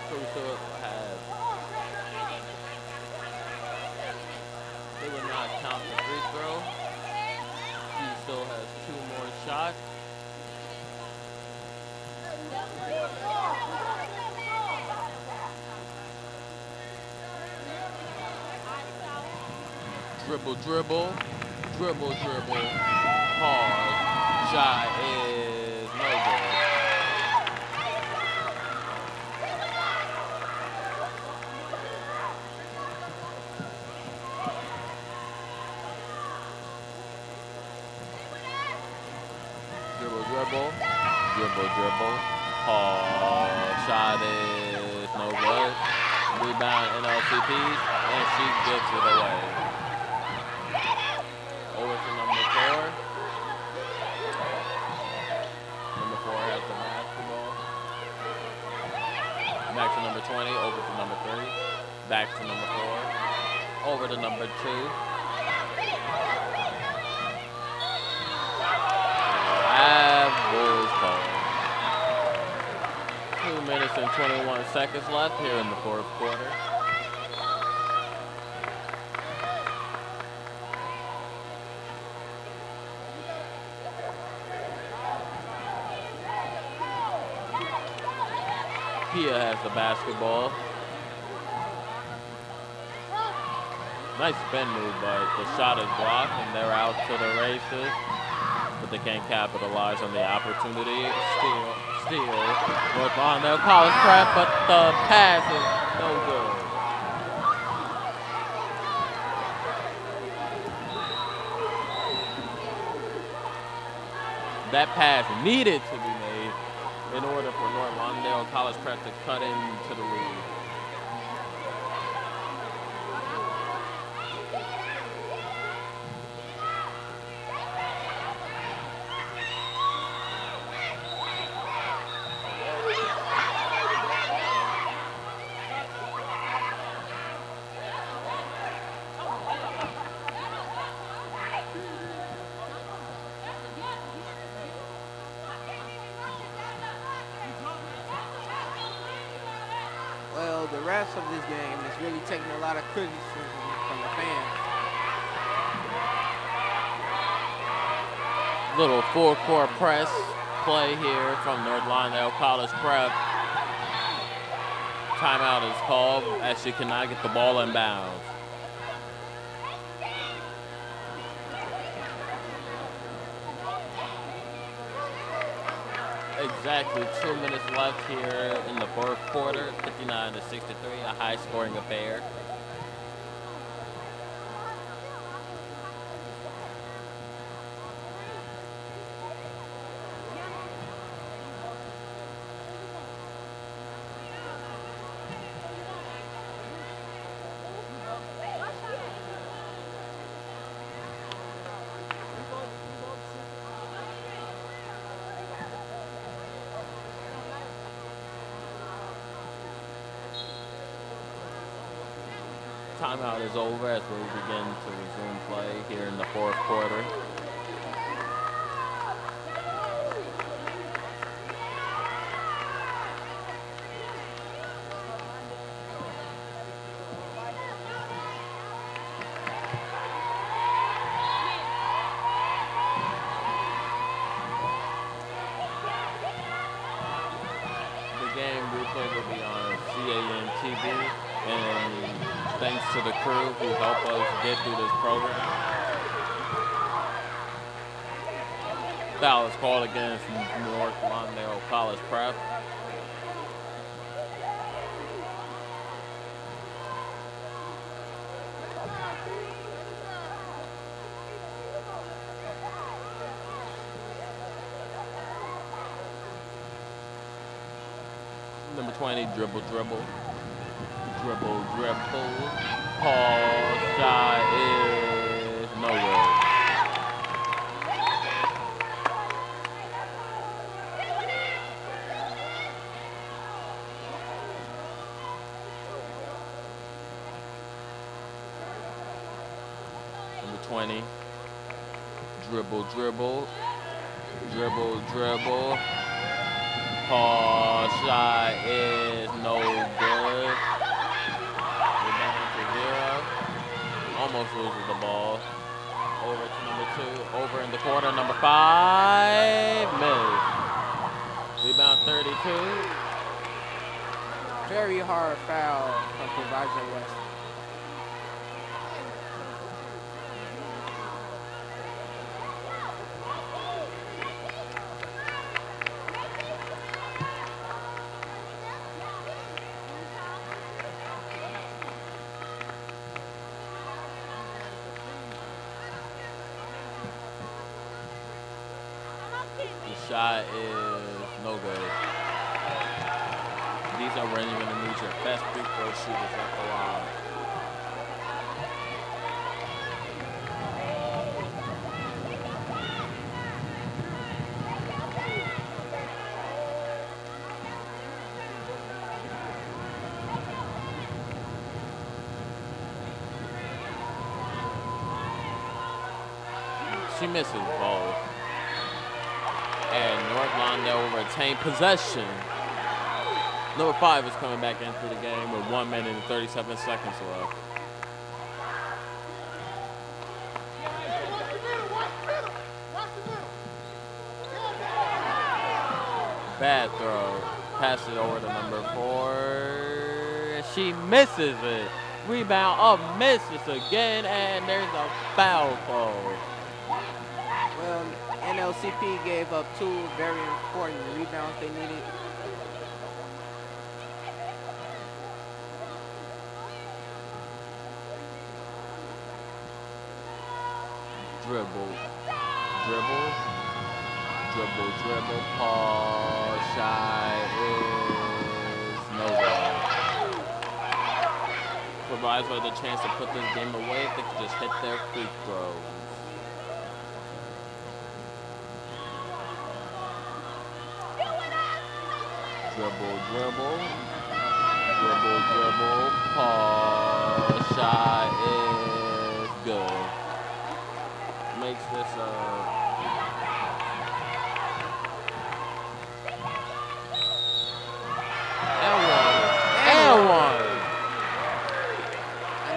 Speaker 3: Proviso has. They would not count the free throw. He still has 2 more shots. Dribble, dribble, dribble, dribble. Pause. Shot is no good. Dribble, dribble, dribble, dribble. Pause. Shot is no good. Rebound NLCP, and she gives it away. Over to number 4. Number 4 has the basketball. Back to number 20, over to number 3. Back to number 4. Over to number 2. Bulls call. 2 minutes and 21 seconds left here in the fourth quarter. Pia has the basketball. Nice spin move, but the shot is blocked and they're out to the races. But they can't capitalize on the opportunity. Steal. North Lawndale College Prep, but the pass is no good. That pass needed to be made in order for North Lawndale College Prep to cut into the lead.
Speaker 4: Well, the refs of this game is really taking a lot of criticism from the fans.
Speaker 3: Little full-court press play here from North Lawndale College Prep. Timeout is called as she cannot get the ball in bounds. Exactly 2 minutes left here in the fourth quarter, 59-63, a high-scoring affair. Timeout is over as we begin to resume play here in the fourth quarter. The game replay will be on CAN TV, and thanks to the crew who help us get through this program. Foul is called against North Lawndale College Prep. Number 20, dribble. Paul shot is no good. Number 20, dribble. Paul shot is no good. We're down to 0. Almost loses the ball. Over to number 2. Over in the corner. Number 5. Miss. Rebound 32.
Speaker 4: Very hard foul from Proviso West.
Speaker 3: Shot is no good. These are when you're going to need your best free throw shooters after a while. She misses both. And North Lawndale will retain possession. Number 5 is coming back into the game with 1 minute and 37 seconds left. Bad throw. Pass it over to number 4. She misses it. Rebound up, misses again, and there's a foul call.
Speaker 4: Well, NLCP gave up 2 very important rebounds they needed.
Speaker 3: Dribble. Paul shot is no good. Provides with a chance to put this game away if they could just hit their free throws. Dribble. Paul shot is good. Makes this L1.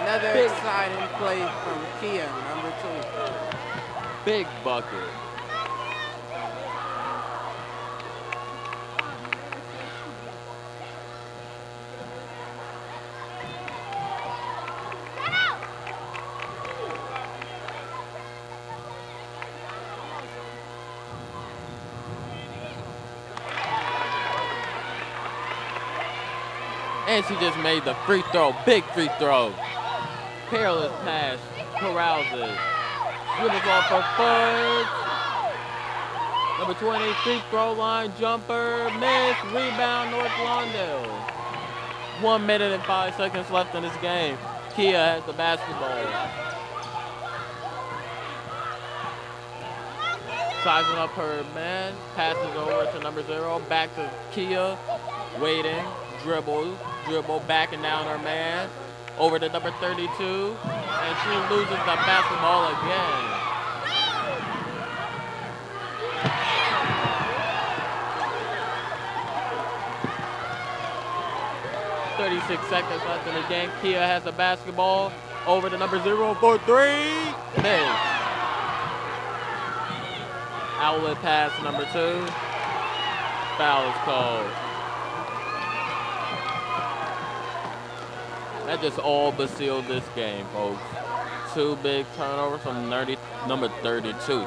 Speaker 4: Another exciting play from Kia, number 2.
Speaker 3: Big bucket. And she just made the free throw, big free throw. Perilous pass, corrals it. Dribbles off her foot. Number 20, free throw line, jumper, miss, rebound, North Lawndale. 1 minute and 5 seconds left in this game. Kia has the basketball. Sizing up her man, passes over to number 0, back to Kia, waiting, dribble, backing down her man. over to number 32, and she loses the basketball again. 36 seconds left in the game. Kia has the basketball over to number 0 for 3. Miss. Outlet pass to number 2. Foul is called. That just all but sealed this game, folks. 2 big turnovers from number 32,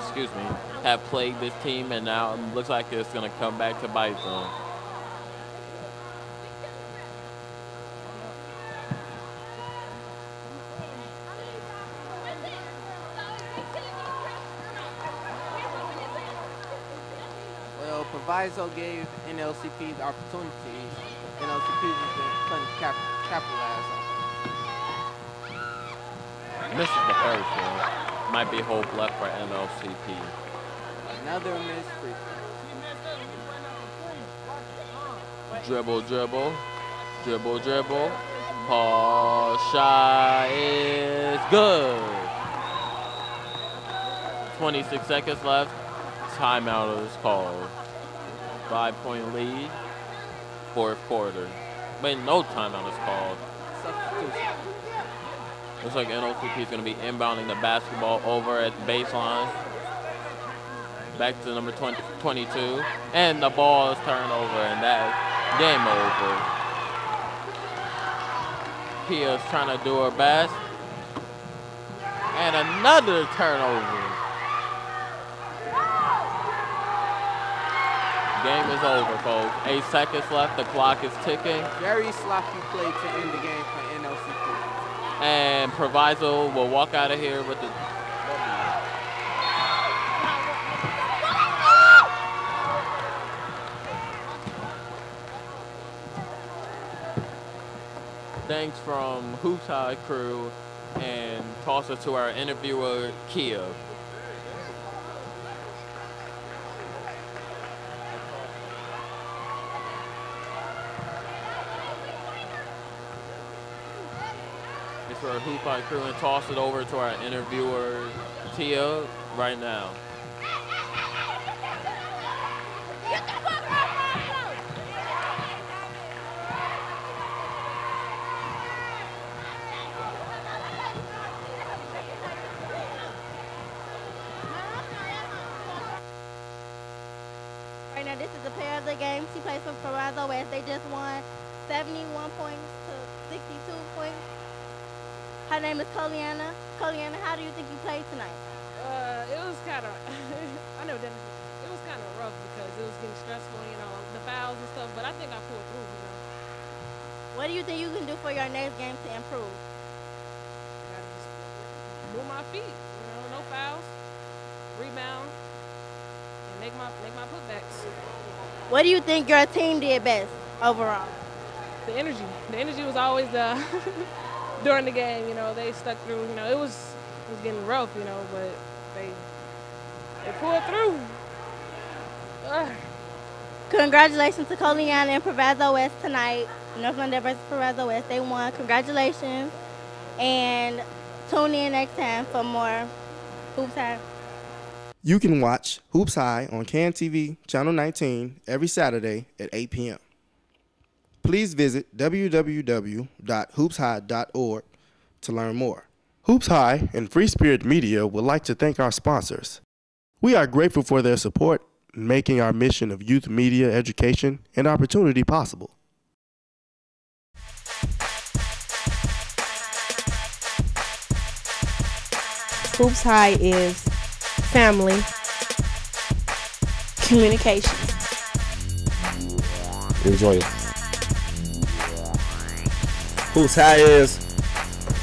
Speaker 3: have plagued this team, and now it looks like it's going to come back to bite them.
Speaker 4: Well, Proviso gave NLCP the opportunity. NLCP just couldn't capitalize on it.
Speaker 3: Misses the first one. Might be hope left for NLCP.
Speaker 4: Another miss free throw.
Speaker 3: Dribble, dribble. Dribble, dribble. Paul shot is good. 26 seconds left. Timeout is called. 5-point lead. 4th quarter. Wait, no timeout is called.
Speaker 4: Substitution.
Speaker 3: Looks like NLCP is going to be inbounding the basketball over at the baseline. Back to number 22. And the ball is turned over, and that game over. Pia's trying to do her best. And another turnover. Game is over, folks. 8 seconds left. The clock is ticking.
Speaker 4: Very sloppy play to end the game for NLCP.
Speaker 3: And Proviso will walk out of here with the W. Thanks from Hoops High crew, and toss it to our interviewer, Kia. For our Hoop High crew, and toss it over to our interviewer, Tia, right now.
Speaker 5: Right now, this is the player of the game. She plays for Proviso West. They just won 71 points to 62 points. Her name is Coliana. Coliana, how do you think you played tonight?
Speaker 13: It was kind of, I know that it was kind of rough because it was getting stressful, you know, the fouls and stuff, but I think I pulled through, you know.
Speaker 5: What do you think you can do for your next game to improve?
Speaker 13: I gotta just move my feet, you know, no fouls, rebound, and make my putbacks.
Speaker 5: What do you think your team did best overall?
Speaker 13: The energy. The energy was always during the game, you know, they stuck through. You know, it was getting rough, you know, but they pulled through.
Speaker 5: Congratulations to Coliana and Proviso West tonight. North London versus Proviso West. They won. Congratulations. And tune in next time for more Hoops High.
Speaker 1: You can watch Hoops High on CAN TV, Channel 19, every Saturday at 8 p.m. Please visit www.hoopshigh.org to learn more. Hoops High and Free Spirit Media would like to thank our sponsors. We are grateful for their support in making our mission of youth media education and opportunity possible.
Speaker 14: Hoops High is family, communication.
Speaker 8: Enjoy it. Hoops High is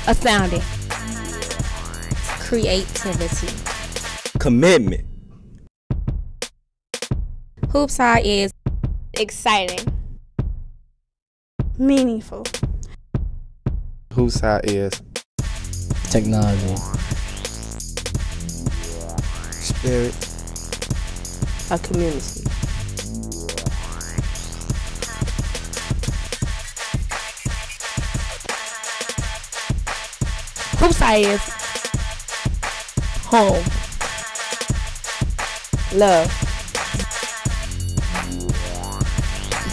Speaker 14: astounding, creativity,
Speaker 8: commitment.
Speaker 14: Hoops High is exciting, meaningful.
Speaker 8: Hoops High is
Speaker 6: technology,
Speaker 8: spirit,
Speaker 14: a community. Hoops High is home.
Speaker 15: Love.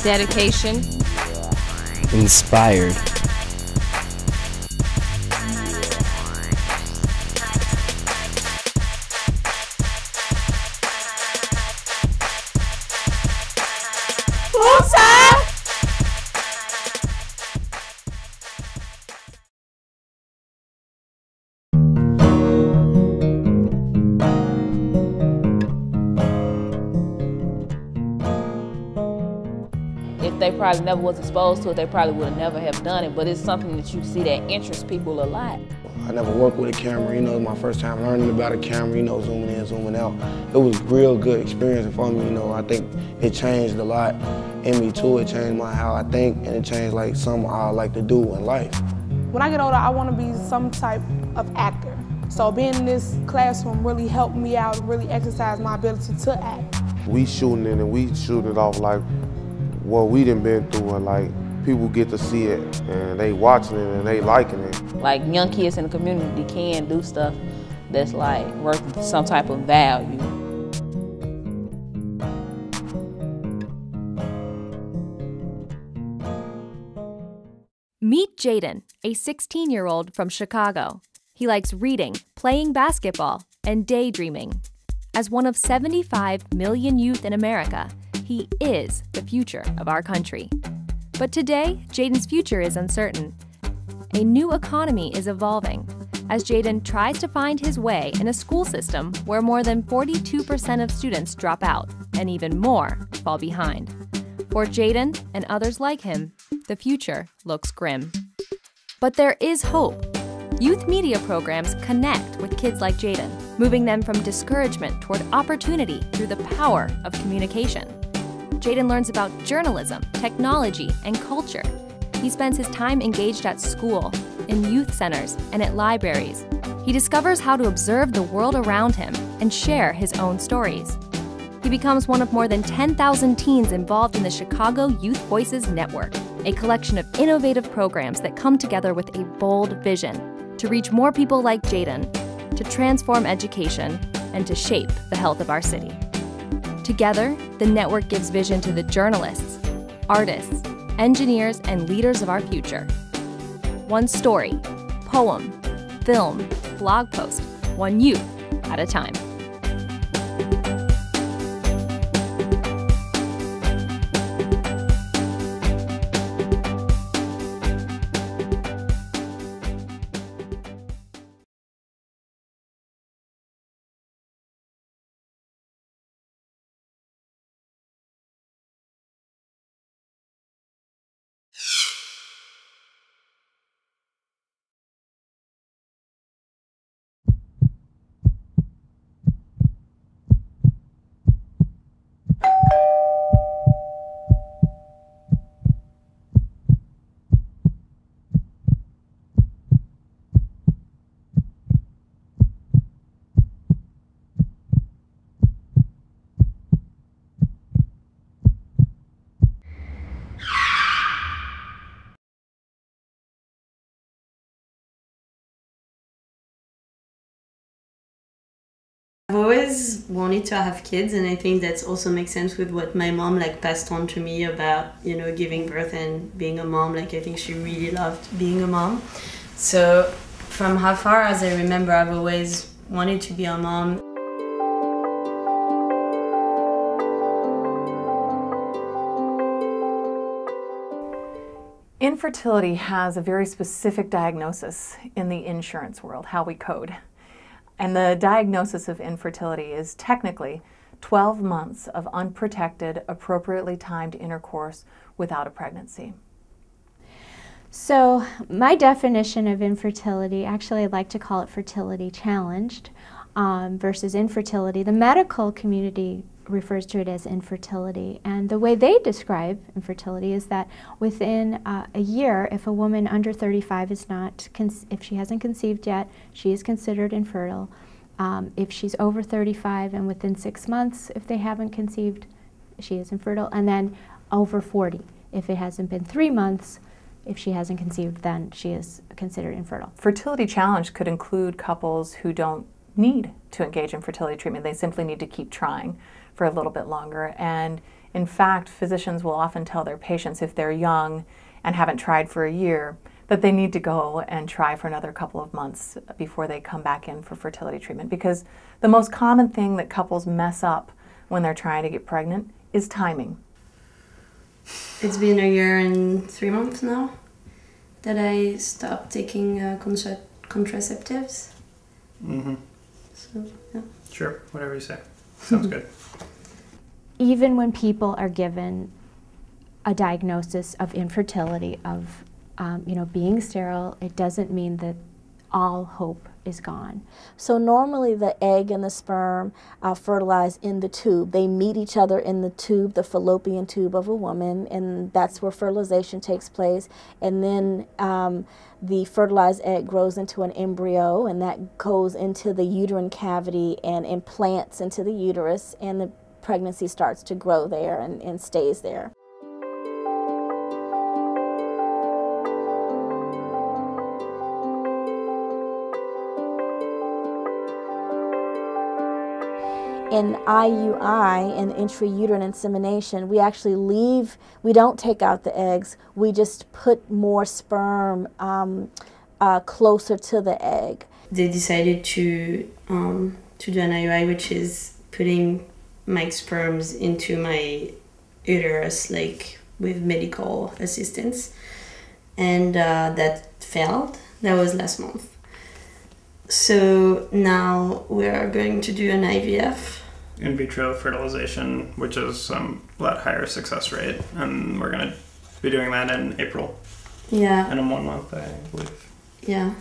Speaker 7: Dedication.
Speaker 6: Inspired.
Speaker 14: Hoops High!
Speaker 15: If they probably never was exposed to it, they probably would have never have done it, but it's something that you see that interests people a lot.
Speaker 16: I never worked with a camera, you know, it was my first time learning about a camera, you know, zooming in, zooming out. It was a real good experience for me, you know. I think it changed a lot in me too. It changed how I think, and it changed like something I like to do in life.
Speaker 13: When I get older, I want to be some type of actor. So being in this classroom really helped me out, really exercise my ability to act.
Speaker 17: We shooting it and we shoot it off like what we done been through, and like people get to see it and they watching it and they liking it.
Speaker 15: Like young kids in the community can do stuff that's like worth some type of value.
Speaker 18: Meet Jaden, a 16-year-old from Chicago. He likes reading, playing basketball, and daydreaming. As one of 75 million youth in America, he is the future of our country. But today, Jaden's future is uncertain. A new economy is evolving as Jaden tries to find his way in a school system where more than 42% of students drop out and even more fall behind. For Jaden and others like him, the future looks grim. But there is hope. Youth media programs connect with kids like Jaden, moving them from discouragement toward opportunity through the power of communication. Jaden learns about journalism, technology, and culture. He spends his time engaged at school, in youth centers, and at libraries. He discovers how to observe the world around him and share his own stories. He becomes one of more than 10,000 teens involved in the Chicago Youth Voices Network, a collection of innovative programs that come together with a bold vision to reach more people like Jaden, to transform education, and to shape the health of our city. Together, the network gives vision to the journalists, artists, engineers, and leaders of our future. One story, poem, film, blog post, one youth at a time.
Speaker 19: I've always wanted to have kids, and I think that also makes sense with what my mom passed on to me about, you know, giving birth and being a mom. I think she really loved being a mom. So from how far as I remember, I've always wanted to be a mom.
Speaker 20: Infertility has a very specific diagnosis in the insurance world, how we code. And the diagnosis of infertility is technically 12 months of unprotected, appropriately timed intercourse without a pregnancy.
Speaker 21: So my definition of infertility, actually I'd like to call it fertility challenged versus infertility. The medical community refers to it as infertility, and the way they describe infertility is that within a year, if a woman under 35 is not, if she hasn't conceived yet, she is considered infertile. If she's over 35 and within 6 months, if they haven't conceived, she is infertile, and then over 40. If it hasn't been 3 months, If she hasn't conceived, then she is considered infertile.
Speaker 20: Fertility challenge could include couples who don't need to engage in fertility treatment. They simply need to keep trying for a little bit longer. And in fact, physicians will often tell their patients if they're young and haven't tried for a year that they need to go and try for another couple of months before they come back in for fertility treatment. Because the most common thing that couples mess up when they're trying to get pregnant is timing.
Speaker 19: It's been a year and 3 months now that I stopped taking contraceptives.
Speaker 2: Mm-hmm.
Speaker 19: So, yeah.
Speaker 2: Sure, whatever you say. Sounds good.
Speaker 21: Even when people are given a diagnosis of infertility, of being sterile, it doesn't mean that all hope is gone.
Speaker 15: So normally the egg and the sperm fertilize in the tube. They meet each other in the tube, the fallopian tube of a woman, and that's where fertilization takes place. And then the fertilized egg grows into an embryo, and that goes into the uterine cavity and implants into the uterus, and the pregnancy starts to grow there and stays there. In IUI, in intrauterine insemination, we actually we don't take out the eggs, we just put more sperm closer to the egg.
Speaker 19: They decided to do an IUI, which is putting my sperms into my uterus, like with medical assistance. And that failed. That was last month. So now we are going to do an IVF.
Speaker 2: In vitro fertilization, which is a lot higher success rate, and we're going to be doing that in April.
Speaker 19: Yeah.
Speaker 2: In 1 month, I believe.
Speaker 19: Yeah.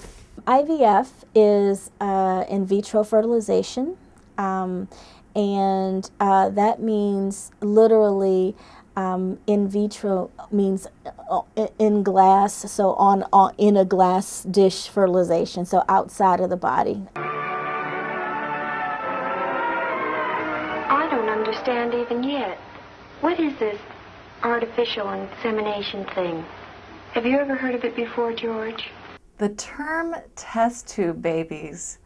Speaker 15: IVF is in vitro fertilization, and that means literally in vitro means in glass, so in a glass dish fertilization, so outside of the body.
Speaker 22: I don't understand even yet. What is this artificial insemination thing? Have you ever heard of it before, George?
Speaker 20: The term test tube babies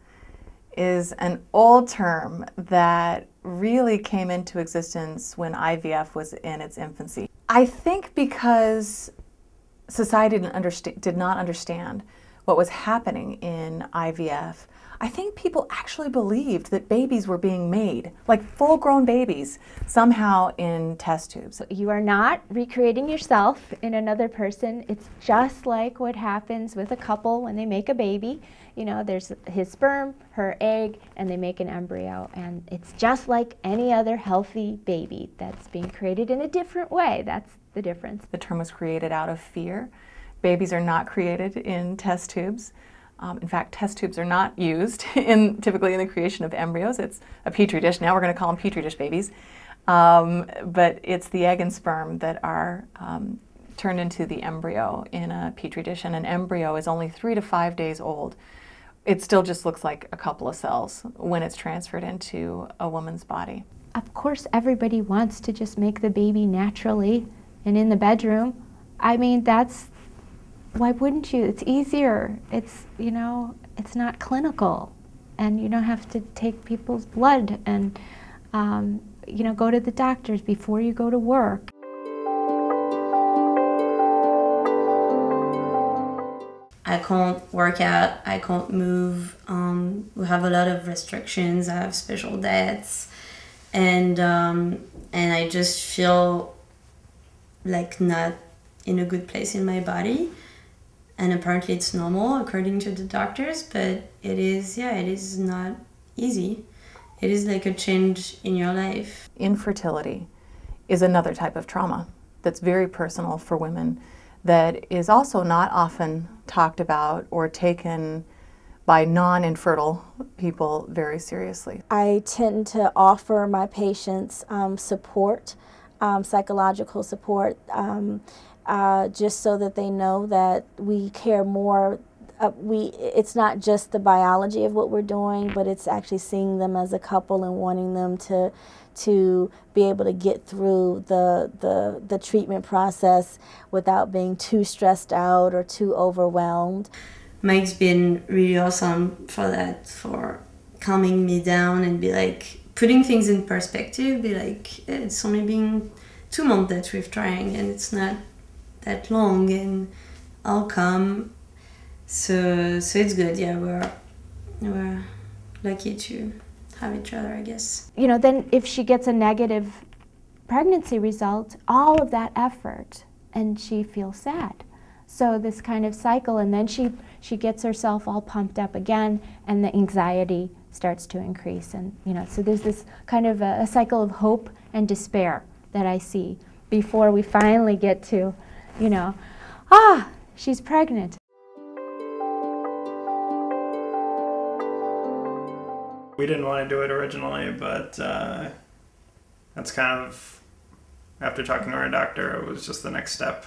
Speaker 20: is an old term that really came into existence when IVF was in its infancy. I think because society did not understand what was happening in IVF, I think people actually believed that babies were being made, like full-grown babies, somehow in test tubes.
Speaker 21: You are not recreating yourself in another person. It's just like what happens with a couple when they make a baby. You know, there's his sperm, her egg, and they make an embryo. And it's just like any other healthy baby that's being created in a different way. That's the difference.
Speaker 20: The term was created out of fear. Babies are not created in test tubes. In fact, test tubes are not used typically in the creation of embryos. It's a petri dish. Now we're going to call them petri dish babies. But it's the egg and sperm that are turned into the embryo in a petri dish. And an embryo is only 3 to 5 days old. It still just looks like a couple of cells when it's transferred into a woman's body.
Speaker 21: Of course, everybody wants to just make the baby naturally and in the bedroom. I mean, why wouldn't you? It's easier. It's, it's not clinical. And you don't have to take people's blood and, go to the doctors before you go to work.
Speaker 19: I can't work out, I can't move. We have a lot of restrictions. I have special diets. And I just feel like not in a good place in my body. And apparently it's normal according to the doctors, but it is not easy. It is like a change in your life.
Speaker 20: Infertility is another type of trauma that's very personal for women that is also not often talked about or taken by non-infertile people very seriously.
Speaker 15: I tend to offer my patients support, psychological support, just so that they know that we care more it's not just the biology of what we're doing, but it's actually seeing them as a couple and wanting them to be able to get through the treatment process without being too stressed out or too overwhelmed.
Speaker 19: Mike's been really awesome for that, for calming me down and be like, putting things in perspective, be like, it's only been 2 months that we've trying and it's not that long and I'll come. So it's good, yeah, we're lucky to have each other, I guess.
Speaker 21: You know, then if she gets a negative pregnancy result, all of that effort, and she feels sad. So this kind of cycle, and then she gets herself all pumped up again, and the anxiety starts to increase. And, you know, so there's this kind of a cycle of hope and despair that I see before we finally get to, you know, she's pregnant.
Speaker 2: We didn't want to do it originally, but that's kind of, after talking to our doctor, it was just the next step.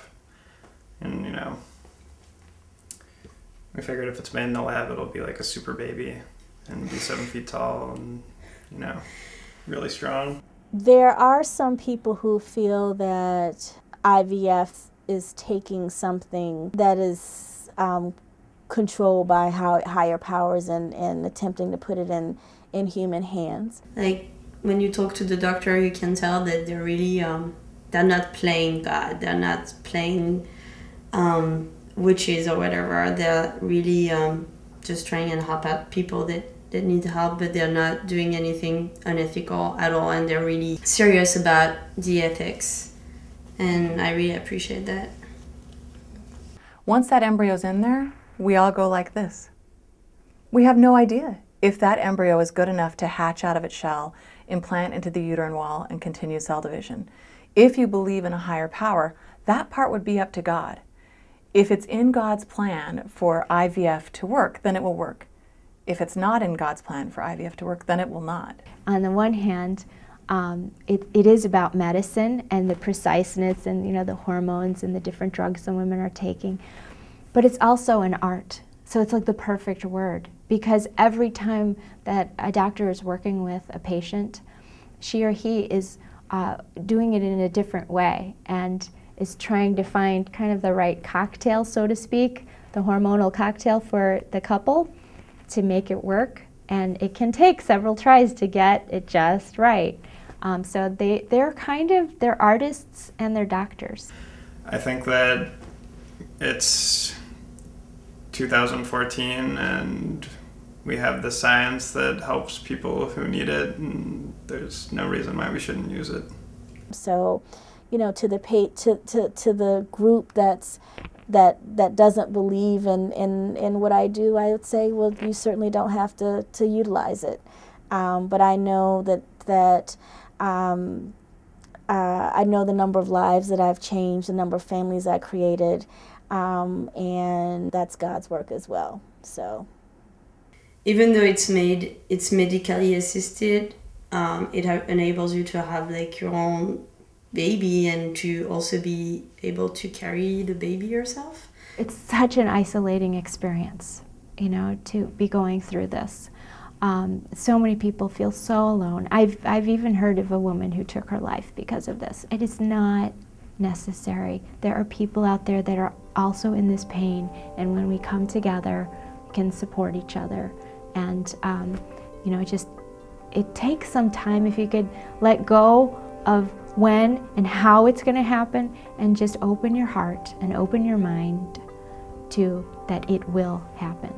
Speaker 2: And, you know, we figured if it's made in the lab, it'll be like a super baby and be 7 feet tall and, you know, really strong.
Speaker 15: There are some people who feel that IVF is taking something that is controlled by higher powers and attempting to put it in human hands.
Speaker 19: Like, when you talk to the doctor, you can tell that they're really, they're not playing God, they're not playing witches or whatever. They're really just trying and help out people that need help, but they're not doing anything unethical at all, and they're really serious about the ethics, and I really appreciate that.
Speaker 20: Once that embryo's in there, we all go like this. We have no idea if that embryo is good enough to hatch out of its shell, implant into the uterine wall, and continue cell division. If you believe in a higher power, that part would be up to God. If it's in God's plan for IVF to work, then it will work. If it's not in God's plan for IVF to work, then it will not.
Speaker 21: On the one hand, it is about medicine and the preciseness and, you know, the hormones and the different drugs some women are taking, but it's also an art. So it's like the perfect word, because every time that a doctor is working with a patient, she or he is doing it in a different way and is trying to find kind of the right cocktail, so to speak, the hormonal cocktail for the couple to make it work. And it can take several tries to get it just right. So they're artists and they're doctors.
Speaker 2: I think that it's 2014 and we have the science that helps people who need it, and there's no reason why we shouldn't use it.
Speaker 15: So, you know, to the group that doesn't believe in what I do, I would say, well, you certainly don't have to utilize it. But I know that I know the number of lives that I've changed, the number of families I created, and that's God's work as well. So,
Speaker 19: even though it's medically assisted, it enables you to have like your own baby and to also be able to carry the baby yourself.
Speaker 21: It's such an isolating experience, you know, to be going through this. So many people feel so alone. I've even heard of a woman who took her life because of this. It is not necessary. There are people out there that are also in this pain, and when we come together, we can support each other. And you know, it takes some time. If you could let go of when and how it's going to happen, and just open your heart and open your mind to that it will happen.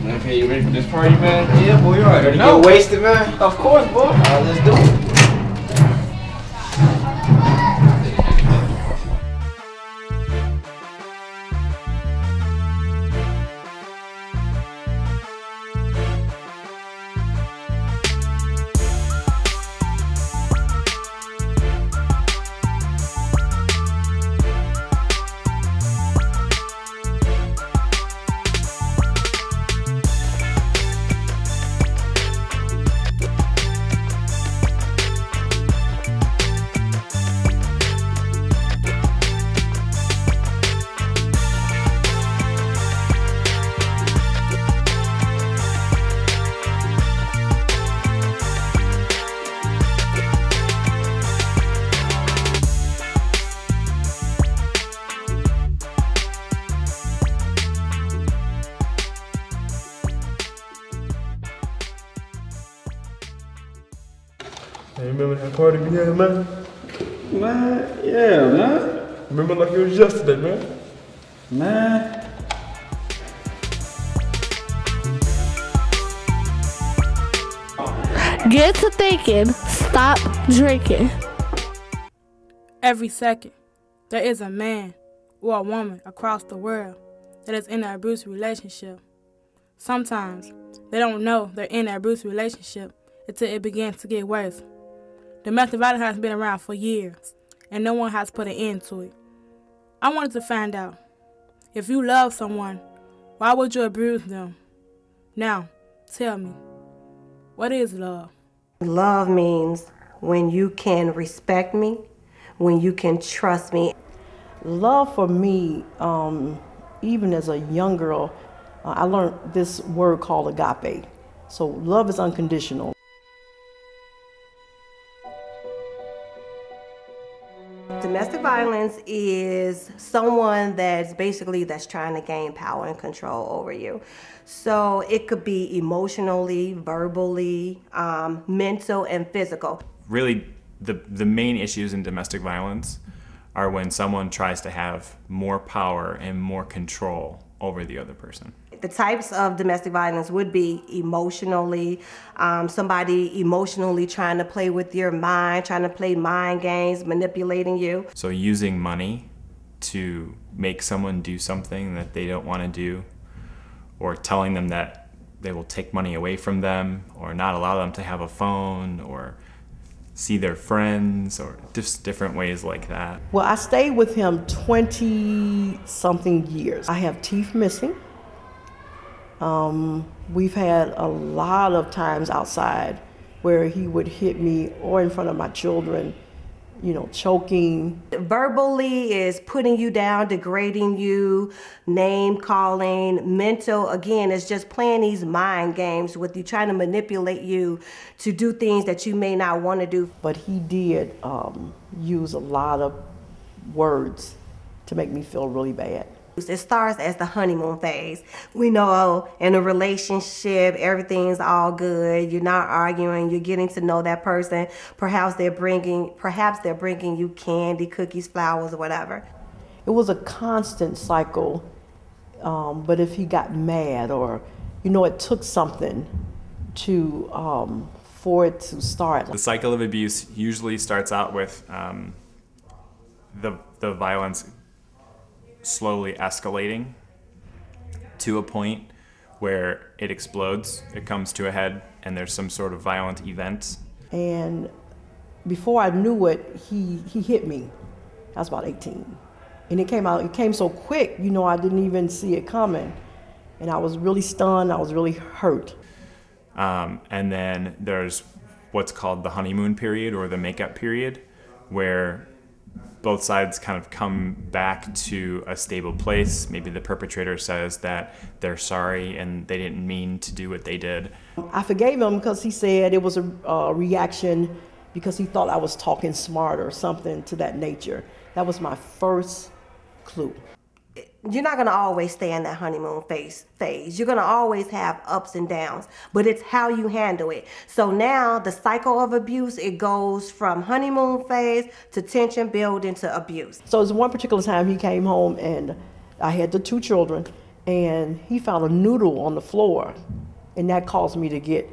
Speaker 9: Okay, you ready for this party, man? Yeah, boy, you already know. Get wasted, man? Of course, boy. All right, let's do it.
Speaker 10: Hey, remember that party we had, man?
Speaker 11: Man, yeah, man.
Speaker 10: Remember like it was yesterday, man?
Speaker 11: Man.
Speaker 23: Get to thinking, stop drinking.
Speaker 13: Every second, there is a man or a woman across the world that is in an abusive relationship. Sometimes they don't know they're in an abusive relationship until it begins to get worse. Domestic violence has been around for years, and no one has put an end to it. I wanted to find out, if you love someone, why would you abuse them? Now, tell me, what is love?
Speaker 24: Love means when you can respect me, when you can trust me.
Speaker 25: Love for me, even as a young girl, I learned this word called agape. So love is unconditional.
Speaker 24: Domestic violence is someone that's trying to gain power and control over you. So it could be emotionally, verbally, mental, and physical.
Speaker 26: Really, the main issues in domestic violence are when someone tries to have more power and more control over the other person.
Speaker 24: The types of domestic violence would be emotionally, somebody emotionally trying to play with your mind, trying to play mind games, manipulating you.
Speaker 26: So using money to make someone do something that they don't want to do, or telling them that they will take money away from them, or not allow them to have a phone, or see their friends, or just different ways like that.
Speaker 25: Well, I stayed with him 20-something years. I have teeth missing. We've had a lot of times outside where he would hit me or in front of my children, you know, choking.
Speaker 24: Verbally is putting you down, degrading you, name calling. Mental, again, is just playing these mind games with you, trying to manipulate you to do things that you may not want to do.
Speaker 25: But he did use a lot of words to make me feel really bad.
Speaker 24: It starts as the honeymoon phase. We know in a relationship, everything's all good. You're not arguing. You're getting to know that person. Perhaps they're bringing you candy, cookies, flowers, or whatever.
Speaker 25: It was a constant cycle. But if he got mad, or it took something to for it to start.
Speaker 26: The cycle of abuse usually starts out with the violence slowly escalating to a point where it explodes, it comes to a head, and there's some sort of violent event.
Speaker 25: And before I knew it, he hit me. I was about 18. And it came so quick, I didn't even see it coming. And I was really stunned, I was really hurt.
Speaker 26: And then there's what's called the honeymoon period, or the makeup period, where both sides kind of come back to a stable place. Maybe the perpetrator says that they're sorry and they didn't mean to do what they did.
Speaker 25: I forgave him because he said it was a reaction because he thought I was talking smart or something to that nature. That was my first clue.
Speaker 24: You're not going to always stay in that honeymoon phase. You're going to always have ups and downs, but it's how you handle it. So now the cycle of abuse, it goes from honeymoon phase to tension building to abuse.
Speaker 25: So there's one particular time he came home and I had the 2 children and he found a noodle on the floor, and that caused me to get,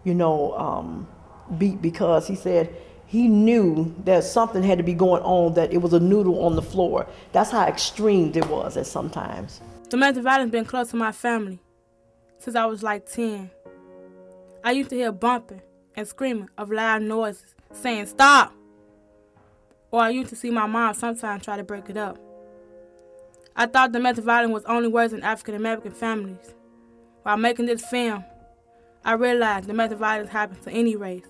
Speaker 25: beat, because he said he knew that something had to be going on, that it was a noodle on the floor. That's how extreme it was at sometimes.
Speaker 13: Domestic violence has been close to my family since I was like 10. I used to hear bumping and screaming of loud noises saying, "Stop!" Or I used to see my mom sometimes try to break it up. I thought domestic violence was only worse in African American families. While making this film, I realized domestic violence happens to any race,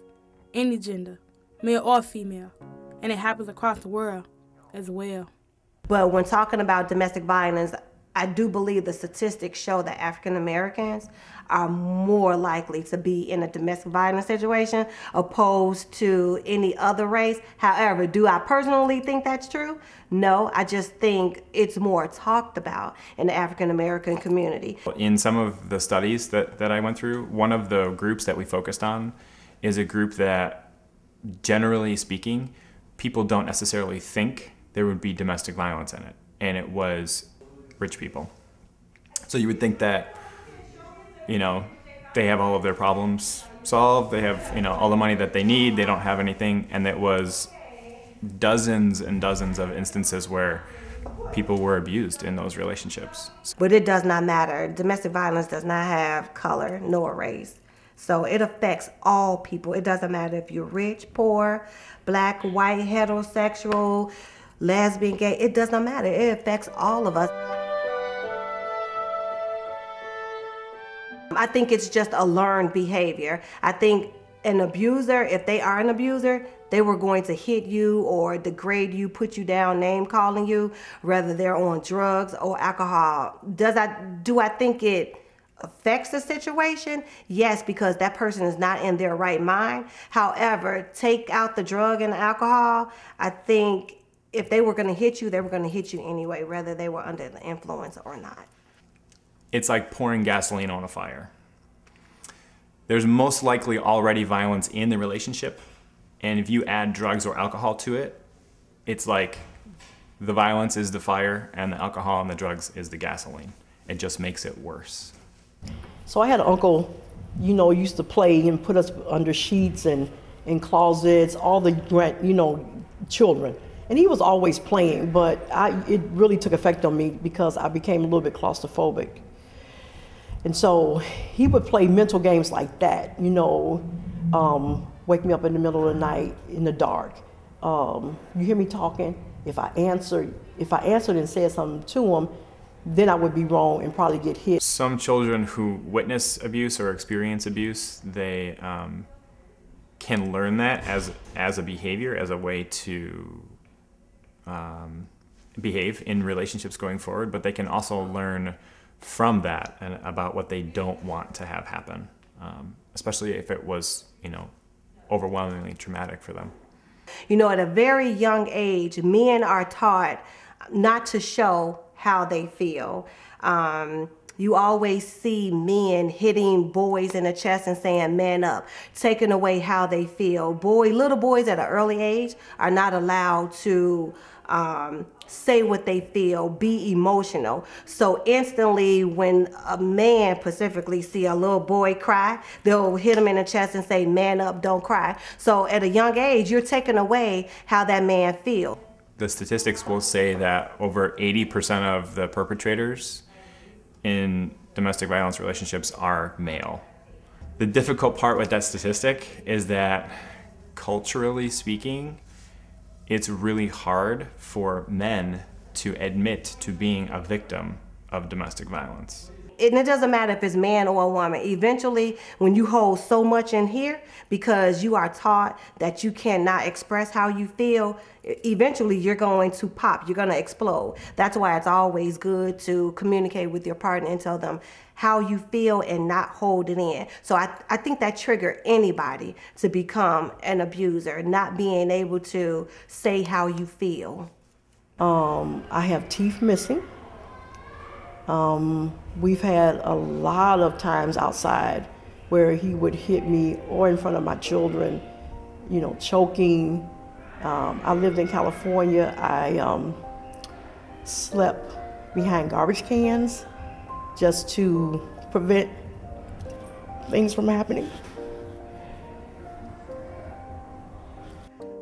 Speaker 13: any gender, male or female, and it happens across the world as well.
Speaker 24: But when talking about domestic violence, I do believe the statistics show that African Americans are more likely to be in a domestic violence situation opposed to any other race. However, do I personally think that's true? No, I just think it's more talked about in the African American community.
Speaker 26: In some of the studies that I went through, one of the groups that we focused on is a group that generally speaking, people don't necessarily think there would be domestic violence in it, and it was rich people. So you would think that, you know, they have all of their problems solved, they have, you know, all the money that they need, they don't have anything, and it was dozens and dozens of instances where people were abused in those relationships.
Speaker 24: But it does not matter. Domestic violence does not have color nor race. So it affects all people. It doesn't matter if you're rich, poor, black, white, heterosexual, lesbian, gay. It does not matter. It affects all of us. I think it's just a learned behavior. I think an abuser, if they are an abuser, they were going to hit you or degrade you, put you down, name calling you, whether they're on drugs or alcohol. Do I think it affects the situation? Yes, because that person is not in their right mind. However, take out the drug and the alcohol, I think if they were going to hit you, they were going to hit you anyway, whether they were under the influence or not.
Speaker 26: It's like pouring gasoline on a fire. There's most likely already violence in the relationship, and if you add drugs or alcohol to it, it's like the violence is the fire and the alcohol and the drugs is the gasoline. It just makes it worse.
Speaker 25: So I had an uncle, you know, used to play and put us under sheets and in closets, all the, you know, children. And he was always playing, but it really took effect on me because I became a little bit claustrophobic. And so he would play mental games like that, you know, wake me up in the middle of the night in the dark. You hear me talking? If I answered and said something to him, then I would be wrong and probably get hit.
Speaker 26: Some children who witness abuse or experience abuse, they can learn that as a behavior, as a way to behave in relationships going forward, but they can also learn from that and about what they don't want to have happen, especially if it was, you know, overwhelmingly traumatic for them.
Speaker 24: You know, at a very young age, men are taught not to show how they feel. You always see men hitting boys in the chest and saying, man up, taking away how they feel. Little boys at an early age are not allowed to say what they feel, be emotional. So instantly when a man specifically see a little boy cry, they'll hit him in the chest and say, man up, don't cry. So at a young age, you're taking away how that man feels.
Speaker 26: The statistics will say that over 80% of the perpetrators in domestic violence relationships are male. The difficult part with that statistic is that culturally speaking, it's really hard for men to admit to being a victim of domestic violence.
Speaker 24: And it doesn't matter if it's man or a woman. Eventually, when you hold so much in here because you are taught that you cannot express how you feel, eventually you're going to pop, you're going to explode. That's why it's always good to communicate with your partner and tell them how you feel and not hold it in. So I think that triggered anybody to become an abuser, not being able to say how you feel.
Speaker 25: I have teeth missing. We've had a lot of times outside where he would hit me or in front of my children, you know, choking. I lived in California. I slept behind garbage cans just to prevent things from happening.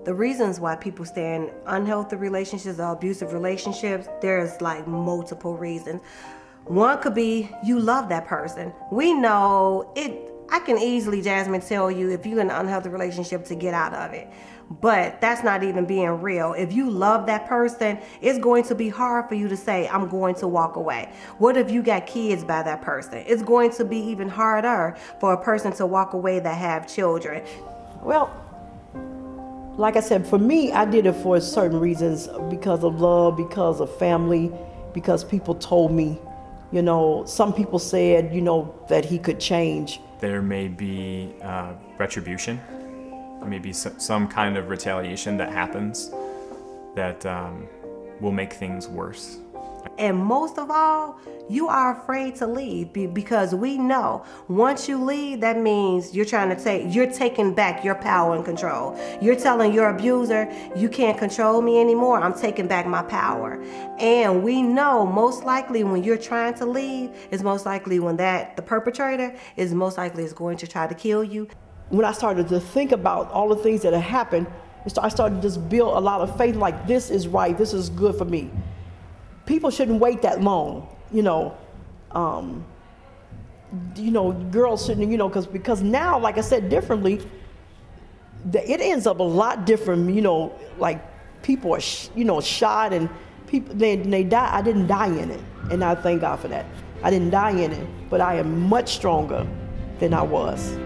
Speaker 24: The reasons why people stay in unhealthy relationships or abusive relationships, there's like multiple reasons. One could be you love that person. We know it. I can easily, Jasmine, tell you if you're in an unhealthy relationship to get out of it. But that's not even being real. If you love that person, it's going to be hard for you to say, I'm going to walk away. What if you got kids by that person? It's going to be even harder for a person to walk away that have children.
Speaker 25: Well, like I said, for me, I did it for certain reasons, because of love, because of family, because people told me, you know, some people said, you know, that he could change.
Speaker 26: There may be retribution. There may be some kind of retaliation that happens that will make things worse.
Speaker 24: And most of all, you are afraid to leave because we know once you leave, that means you're taking back your power and control. You're telling your abuser, you can't control me anymore, I'm taking back my power. And we know most likely when you're trying to leave is most likely when the perpetrator is most likely is going to try to kill you.
Speaker 25: When I started to think about all the things that had happened, I started to just build a lot of faith, like this is right, this is good for me. People shouldn't wait that long, girls shouldn't, because now, like I said, differently, it ends up a lot different, like people are, shot and people, they die. I didn't die in it, and I thank God for that. I didn't die in it, but I am much stronger than I was.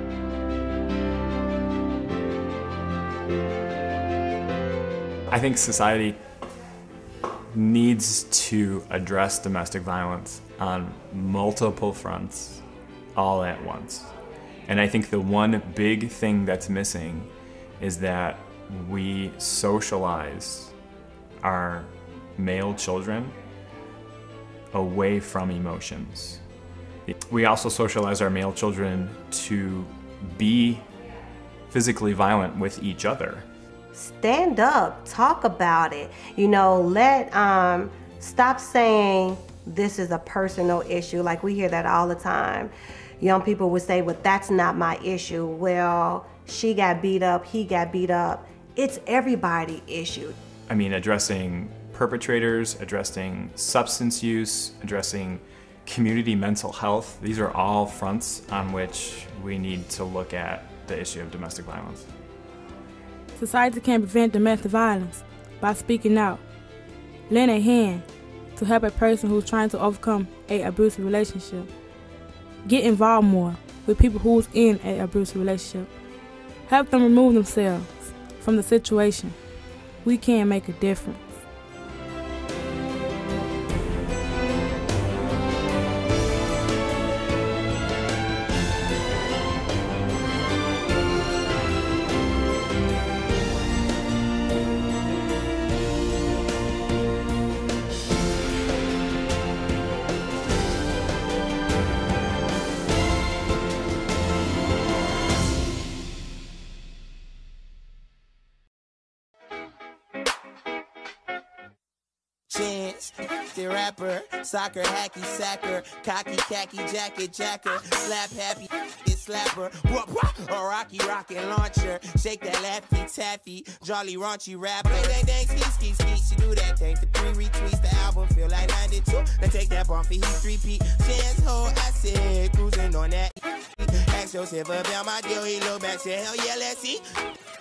Speaker 26: I think society needs to address domestic violence on multiple fronts all at once. And I think the one big thing that's missing is that we socialize our male children away from emotions. We also socialize our male children to be physically violent with each other.
Speaker 24: Stand up, talk about it. Stop saying this is a personal issue. Like we hear that all the time. Young people would say, well, that's not my issue. Well, she got beat up, he got beat up. It's everybody's issue.
Speaker 26: I mean, addressing perpetrators, addressing substance use, addressing community mental health. These are all fronts on which we need to look at the issue of domestic violence.
Speaker 13: Society can prevent domestic violence by speaking out, lend a hand to help a person who's trying to overcome an abusive relationship. Get involved more with people who's in an abusive relationship. Help them remove themselves from the situation. We can make a difference.
Speaker 1: Chance, the rapper, soccer, hacky, sacker, cocky, khaki, jacket, jacker, slap happy, slapper, or rocky, rocket launcher, shake that laffy, taffy, jolly, raunchy rap, dang, dang, dang, ski, ski, ski, she do that thing for 3 retweets, the album feel like 92, now take that bump for he's 3P, Chance, ho, I said, cruising on that, ask yourself about my deal, he look back, said, hell yeah, let's see,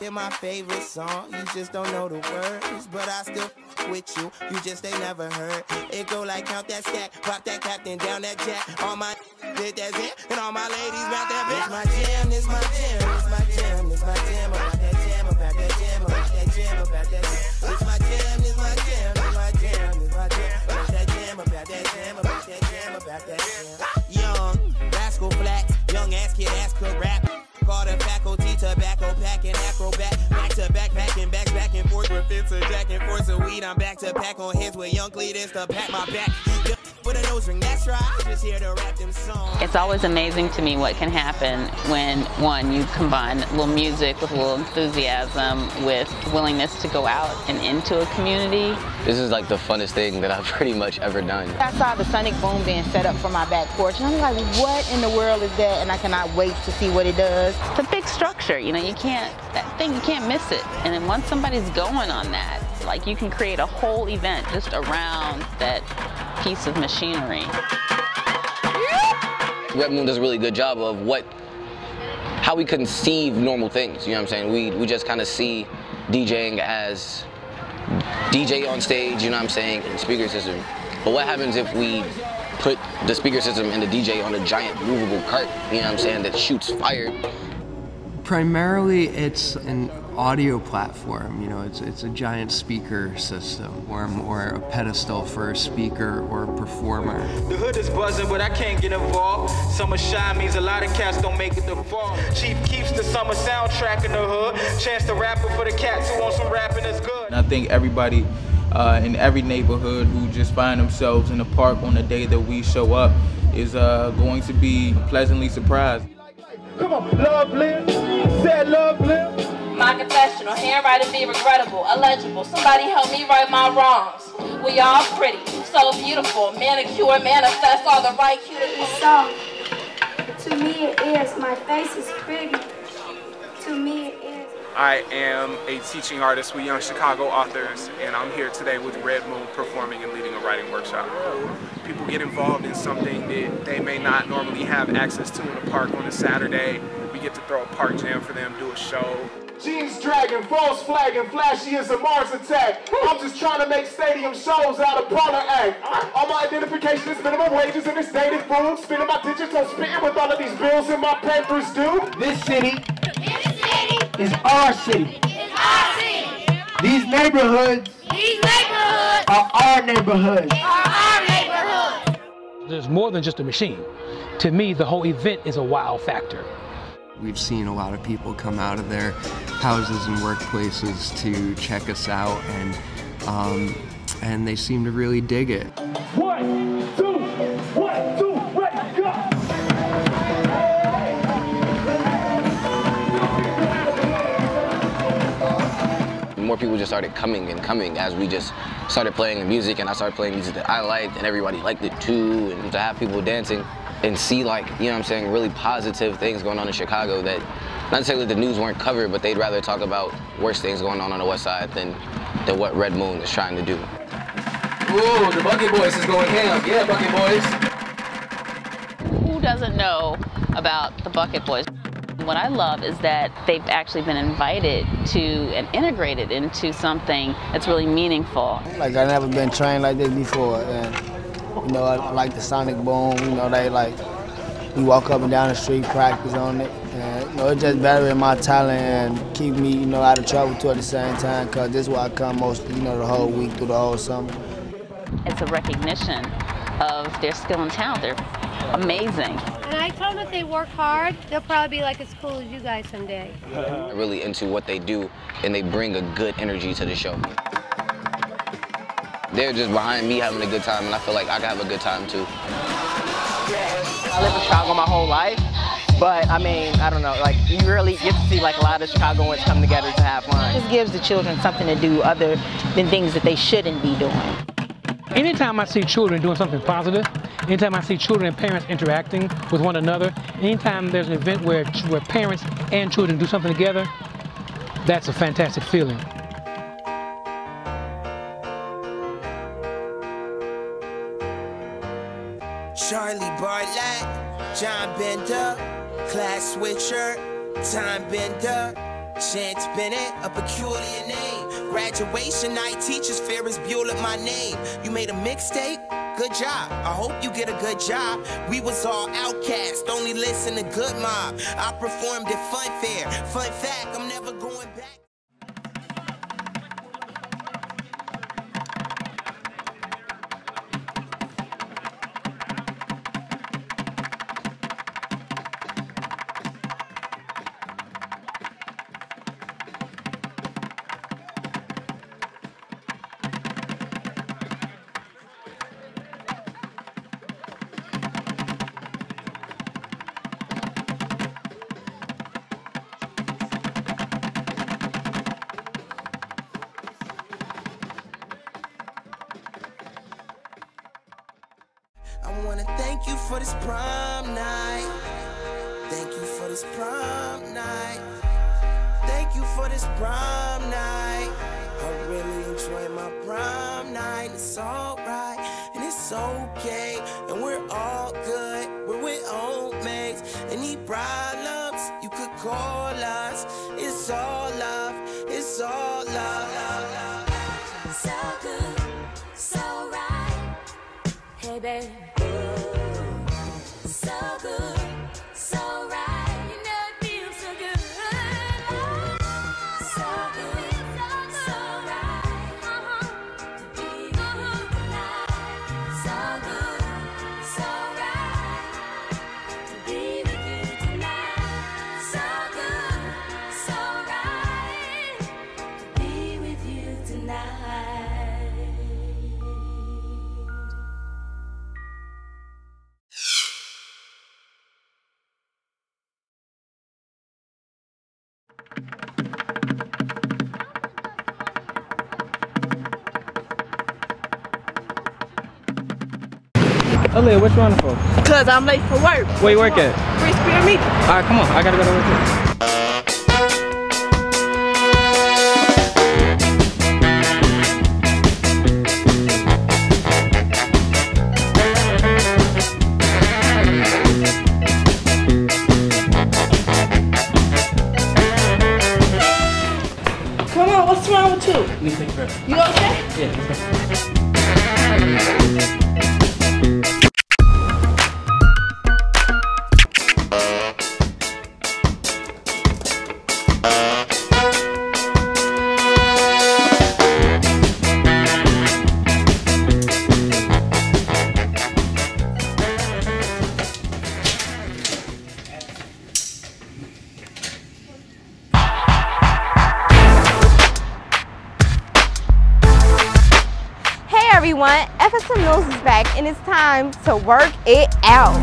Speaker 1: they're my favorite song, you just don't know the words, but I still with you, you just ain't never heard. It go like count that stack, pop that captain down that jack. All my did that's it, and all my ladies about that bitch. This my jam, this my jam, this my jam, this my jam, about that jam, about that jam, about that jam, about that jam. This my jam, this my jam, this my jam, this my jam, about that jam, about that jam, about that jam, about that jam. Young, rascal flats, young ass kid, ass could rap. Call the faculty, tobacco packing, acrobat, back to back, packing backs, back and forth, with fits a jack and forth, so weed, I'm back to pack on his with young Cletus to pack my back. Put a nose ring, that's right, just here to rap them songs.
Speaker 3: It's always amazing to me what can happen when, one, you combine a little music with a little enthusiasm, with willingness to go out and into a community.
Speaker 4: This is like the funnest thing that I've pretty much ever done.
Speaker 5: I saw the sonic boom being set up for my back porch, and I'm like, what in the world is that? And I cannot wait to see what it does.
Speaker 3: It's a big structure, you can't miss it. And then once somebody's going on that, like you can create a whole event just around that piece of machinery.
Speaker 4: Red Moon does a really good job of how we conceive normal things, you know what I'm saying? We just kind of see DJing as DJ on stage, you know what I'm saying, and speaker system. But what happens if we put the speaker system and the DJ on a giant movable cart, you know what I'm saying, that shoots fire?
Speaker 8: Primarily, it's an audio platform, it's a giant speaker system or a pedestal for a speaker or a performer.
Speaker 12: The hood is buzzing, but I can't get involved. Summer shine means a lot of cats don't make it to fall. Chief keeps the summer soundtrack in the hood. Chance the rapper for the cats who want some rapping is good.
Speaker 27: And I think everybody
Speaker 6: in every neighborhood who just find themselves in the park on the day that we show up is going to be pleasantly surprised.
Speaker 12: Come on, love live, said love live.
Speaker 7: My confessional, handwriting be regrettable, illegible. Somebody help me right my wrongs. We all pretty, so beautiful, manicure, manifest all the right cuticles.
Speaker 14: So, to me it is, my face is pretty. To me it is.
Speaker 16: I am a teaching artist with Young Chicago Authors, and I'm here today with Red Moon performing and leading a writing workshop. People get involved in something that they may not normally have access to in a park on a Saturday. We get to throw a park jam for them, do a show.
Speaker 12: Jeans dragging, false flagging, flashy as a Mars attack. I'm just trying to make stadium shows out of parlor act. All my identification is minimum wages and it's dated food. Spending my digits on spitting with all of these bills in my papers due.
Speaker 9: This city is our city. These neighborhoods are our neighborhoods.
Speaker 17: There's more than just a machine. To me, the whole event is a wow factor.
Speaker 8: We've seen a lot of people come out of their houses and workplaces to check us out, and they seem to really dig it.
Speaker 12: 1, 2, 1, 2, ready, go!
Speaker 4: More people just started coming and coming as we just started playing the music, and I started playing music that I liked, and everybody liked it too, and to have people dancing and see, like, you know what I'm saying, really positive things going on in Chicago that, not necessarily the news weren't covered, but they'd rather talk about worse things going on the West Side than what Red Moon is trying to do.
Speaker 9: Ooh, the Bucket Boys is going ham. Yeah, Bucket Boys.
Speaker 3: Who doesn't know about the Bucket Boys? What I love is that they've actually been invited to and integrated into something that's really meaningful.
Speaker 9: Like, I've never been trained like this before, and you know, I like the sonic boom. You know, they like, we walk up and down the street, practice on it. And, you know, it's just bettering my talent and keep me, you know, out of trouble too at the same time, because this is where I come mostly, you know, the whole week through the whole summer.
Speaker 3: It's a recognition of their skill and talent. They're amazing.
Speaker 18: And I told them if they work hard, they'll probably be like as cool as you guys someday.
Speaker 4: I'm really into what they do, and they bring a good energy to the show. They're just behind me having a good time, and I feel like I can have a good time too.
Speaker 27: I lived in Chicago my whole life, but I mean, I don't know, like, you really get to see like a lot of Chicagoans come together to have fun.
Speaker 5: This gives the children something to do other than things that they shouldn't be doing.
Speaker 17: Anytime I see children doing something positive, anytime I see children and parents interacting with one another, anytime there's an event where parents and children do something together, that's a fantastic feeling.
Speaker 1: Charlie Bartlett, John Bender, class switcher, time bender, Chance Bennett, a peculiar name. Graduation night, teachers Ferris Bueller, my name. You made a mixtape? Good job. I hope you get a good job. We was all outcast, only listen to Good Mob. I performed at Fun Fair. Fun fact, I'm never going back. I wanna thank you for this prom night. Thank you for this prom night. Thank you for this prom night. I really enjoy my prom night. It's alright and it's okay, and we're all good. We're with homies. Any problems, you could call us. It's all love. It's all love.
Speaker 28: So good, so right. Hey, baby. So good, so right. You know it feels so good. So good, so right. To be with you tonight. So good, so right. To be with you tonight. So good.
Speaker 2: Aaliyah, what you running for?
Speaker 10: Cause I'm late for work.
Speaker 2: Where you work at?
Speaker 10: Free Spirit Meat.
Speaker 2: All right, come on. I gotta go to work too.
Speaker 10: Come on, what's wrong with you?
Speaker 2: Let me take care.
Speaker 10: You okay?
Speaker 2: Yeah, let's go.
Speaker 11: Everyone, FSM News is back and it's time to work it out.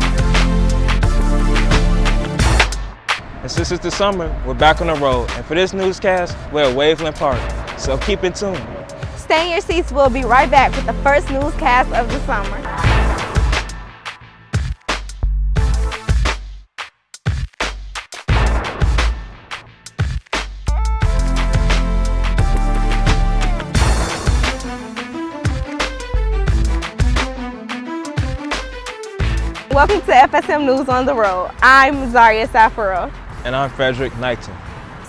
Speaker 2: And since it's the summer, we're back on the road. And for this newscast, we're at Waveland Park. So keep in tune.
Speaker 11: Stay in your seats. We'll be right back with the first newscast of the summer. Welcome to FSM News on the Road. I'm Zaria Safaro.
Speaker 2: And I'm Frederick Knighton.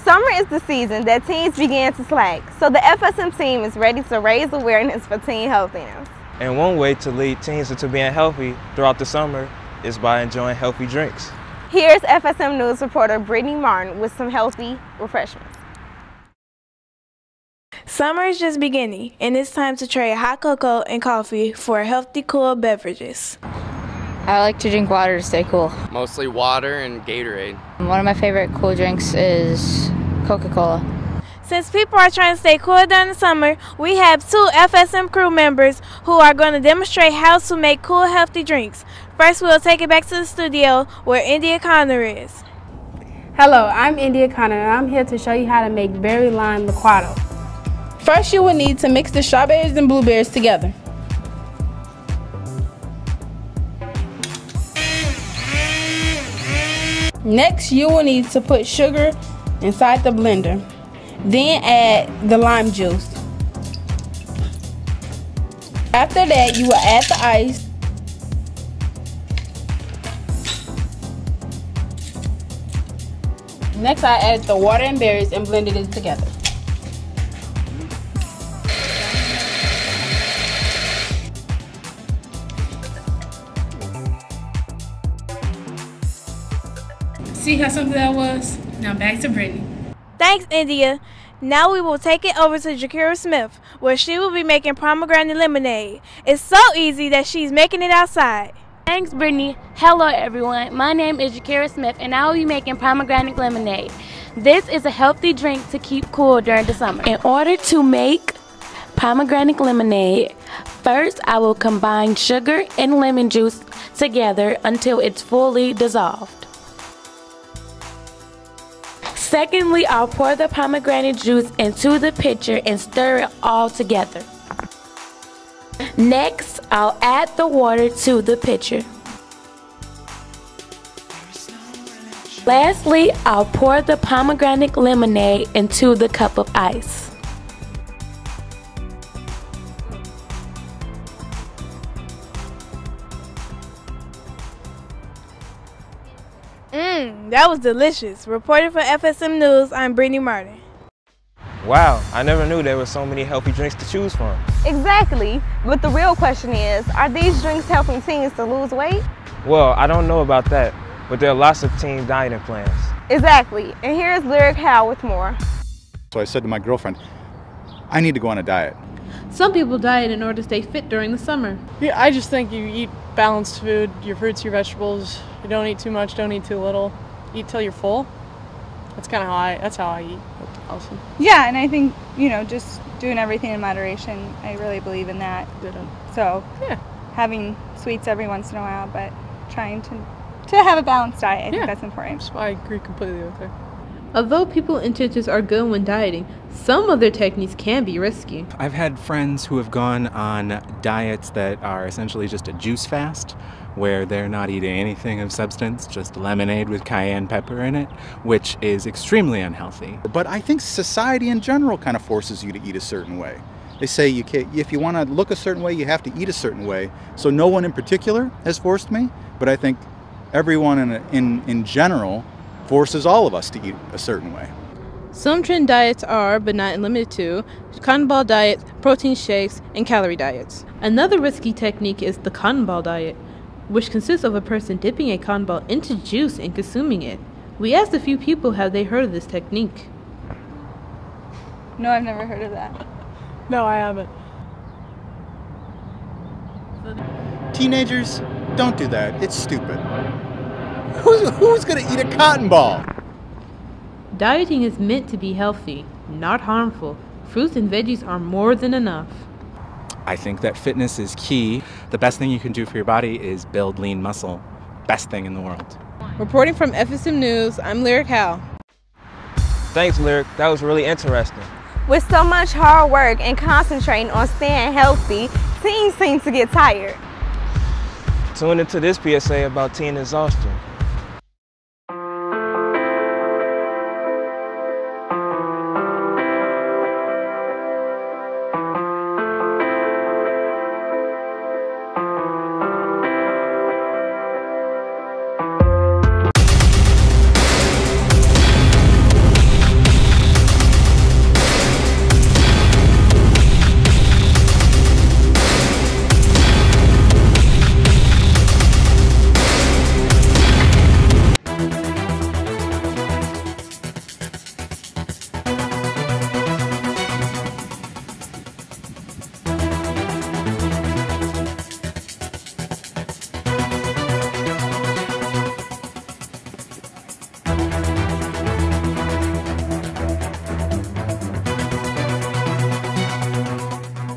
Speaker 11: Summer is the season that teens begin to slack, so the FSM team is ready to raise awareness for teen healthiness.
Speaker 2: And one way to lead teens into being healthy throughout the summer is by enjoying healthy drinks.
Speaker 11: Here's FSM News reporter Brittany Martin with some healthy refreshments.
Speaker 15: Summer is just beginning, and it's time to trade hot cocoa and coffee for healthy, cool beverages.
Speaker 19: I like to drink water to stay cool.
Speaker 20: Mostly water and Gatorade.
Speaker 19: One of my favorite cool drinks is Coca-Cola.
Speaker 15: Since people are trying to stay cool during the summer, we have 2 FSM crew members who are going to demonstrate how to make cool, healthy drinks. First, we'll take it back to the studio where India Connor is.
Speaker 13: Hello, I'm India Connor and I'm here to show you how to make berry lime liquado. First, you will need to mix the strawberries and blueberries together. Next, you will need to put sugar inside the blender. Then add the lime juice. After that, you will add the ice. Next, I added the water and berries and blended it together. See how simple that was? Now back to Brittany.
Speaker 15: Thanks, India. Now we will take it over to Jakira Smith, where she will be making pomegranate lemonade. It's so easy that she's making it outside.
Speaker 21: Thanks, Brittany. Hello, everyone. My name is Jakira Smith, and I will be making pomegranate lemonade. This is a healthy drink to keep cool during the summer. In order to make pomegranate lemonade, first I will combine sugar and lemon juice together until it's fully dissolved. Secondly, I'll pour the pomegranate juice into the pitcher and stir it all together. Next, I'll add the water to the pitcher. Lastly, I'll pour the pomegranate lemonade into the cup of ice.
Speaker 15: That was delicious. Reporting for FSM News, I'm Brittany Martin.
Speaker 2: Wow, I never knew there were so many healthy drinks to choose from.
Speaker 11: Exactly, but the real question is, are these drinks helping teens to lose weight?
Speaker 2: Well, I don't know about that, but there are lots of teen dieting plans.
Speaker 11: Exactly, and here's Lyric Howe with more.
Speaker 22: So I said to my girlfriend, I need to go on a diet.
Speaker 29: Some people diet in order to stay fit during the summer.
Speaker 30: Yeah, I just think you eat balanced food, your fruits, your vegetables. You don't eat too much, don't eat too little. Eat till you're full. That's kind of how I eat. Awesome.
Speaker 31: Yeah, and I think, just doing everything in moderation, I really believe in that. So, yeah, having sweets every once in a while, but trying to have a balanced diet, I think that's important.
Speaker 30: I agree completely with her.
Speaker 29: Although people's intentions are good when dieting, some of their techniques can be risky.
Speaker 6: I've had friends who have gone on diets that are essentially just a juice fast, where they're not eating anything of substance, just lemonade with cayenne pepper in it, which is extremely unhealthy.
Speaker 22: But I think society in general kind of forces you to eat a certain way. They say you can't, if you want to look a certain way, you have to eat a certain way. So no one in particular has forced me, but I think everyone in general forces all of us to eat a certain way.
Speaker 29: Some trend diets are, but not limited to, cotton ball diets, protein shakes, and calorie diets. Another risky technique is the cotton ball diet, which consists of a person dipping a cotton ball into juice and consuming it. We asked a few people have they heard of this technique.
Speaker 31: No, I've never heard of that.
Speaker 30: No, I haven't.
Speaker 22: Teenagers, don't do that. It's stupid. Who's gonna eat a cotton ball?
Speaker 29: Dieting is meant to be healthy, not harmful. Fruits and veggies are more than enough.
Speaker 6: I think that fitness is key. The best thing you can do for your body is build lean muscle. Best thing in the world.
Speaker 29: Reporting from FSM News, I'm Lyric Howell.
Speaker 2: Thanks, Lyric. That was really interesting.
Speaker 11: With so much hard work and concentrating on staying healthy, teens seem to get tired.
Speaker 2: Tune into this PSA about teen exhaustion.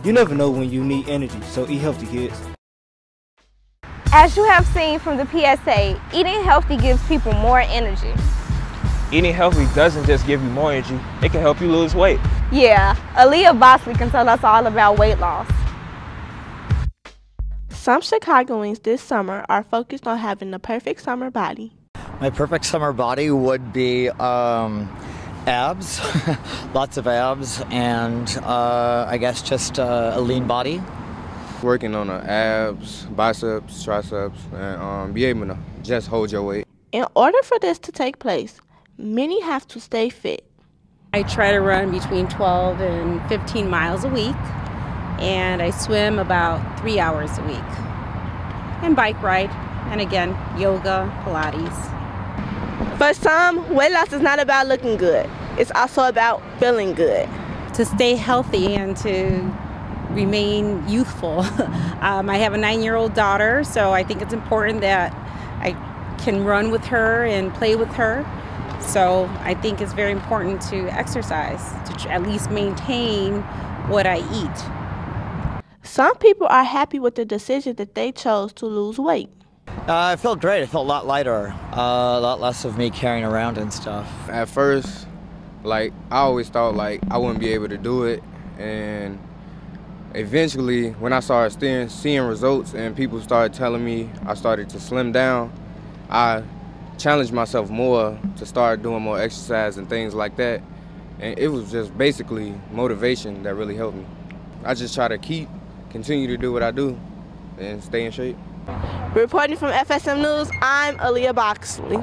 Speaker 7: You never know when you need energy, so eat healthy, kids.
Speaker 11: As you have seen from the PSA, eating healthy gives people more energy.
Speaker 2: Eating healthy doesn't just give you more energy, it can help you lose weight.
Speaker 11: Yeah, Aaliyah Bosley can tell us all about weight loss.
Speaker 8: Some Chicagoans this summer are focused on having the perfect summer body.
Speaker 9: My perfect summer body would be abs, lots of abs, and I guess just a lean body.
Speaker 12: Working on the abs, biceps, triceps, and be able to just hold your weight.
Speaker 8: In order for this to take place, many have to stay fit.
Speaker 14: I try to run between 12 and 15 miles a week, and I swim about 3 hours a week. And bike ride, and again, yoga, Pilates.
Speaker 8: For some, weight loss is not about looking good. It's also about feeling good.
Speaker 14: To stay healthy and to remain youthful. I have a 9-year-old daughter, so I think it's important that I can run with her and play with her. So I think it's very important to exercise, to at least maintain what I eat.
Speaker 8: Some people are happy with the decision that they chose to lose weight.
Speaker 9: I felt great. I felt a lot lighter, a lot less of me carrying around and stuff.
Speaker 12: At first, like, I always thought like I wouldn't be able to do it, and eventually when I started seeing results and people started telling me I started to slim down, I challenged myself more to start doing more exercise and things like that, and it was just basically motivation that really helped me. I just try to continue to do what I do and stay in shape.
Speaker 8: Reporting from FSM News, I'm Aaliyah Boxley.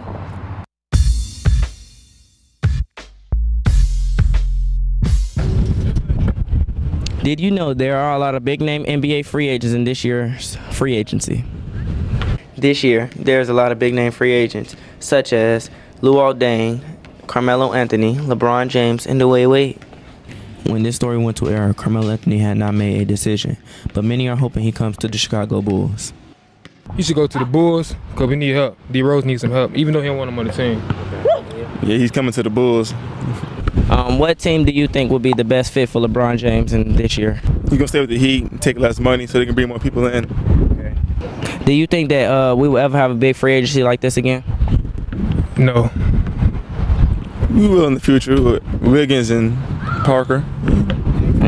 Speaker 16: Did you know there are a lot of big-name NBA free agents in this year's free agency? This year, there's a lot of big-name free agents, such as Luol Deng, Carmelo Anthony, LeBron James, and Dwayne Wade. When this story went to air, Carmelo Anthony had not made a decision, but many are hoping he comes to the Chicago Bulls.
Speaker 23: You should go to the Bulls because we need help. D Rose needs some help, even though he don't want him on the team.
Speaker 24: Yeah, he's coming to the Bulls.
Speaker 16: What team do you think will be the best fit for LeBron James in this year?
Speaker 24: He's going to stay with the Heat and take less money so they can bring more people in.
Speaker 16: Okay. Do you think that we will ever have a big free agency like this again?
Speaker 23: No.
Speaker 24: We will in the future with Wiggins and Parker.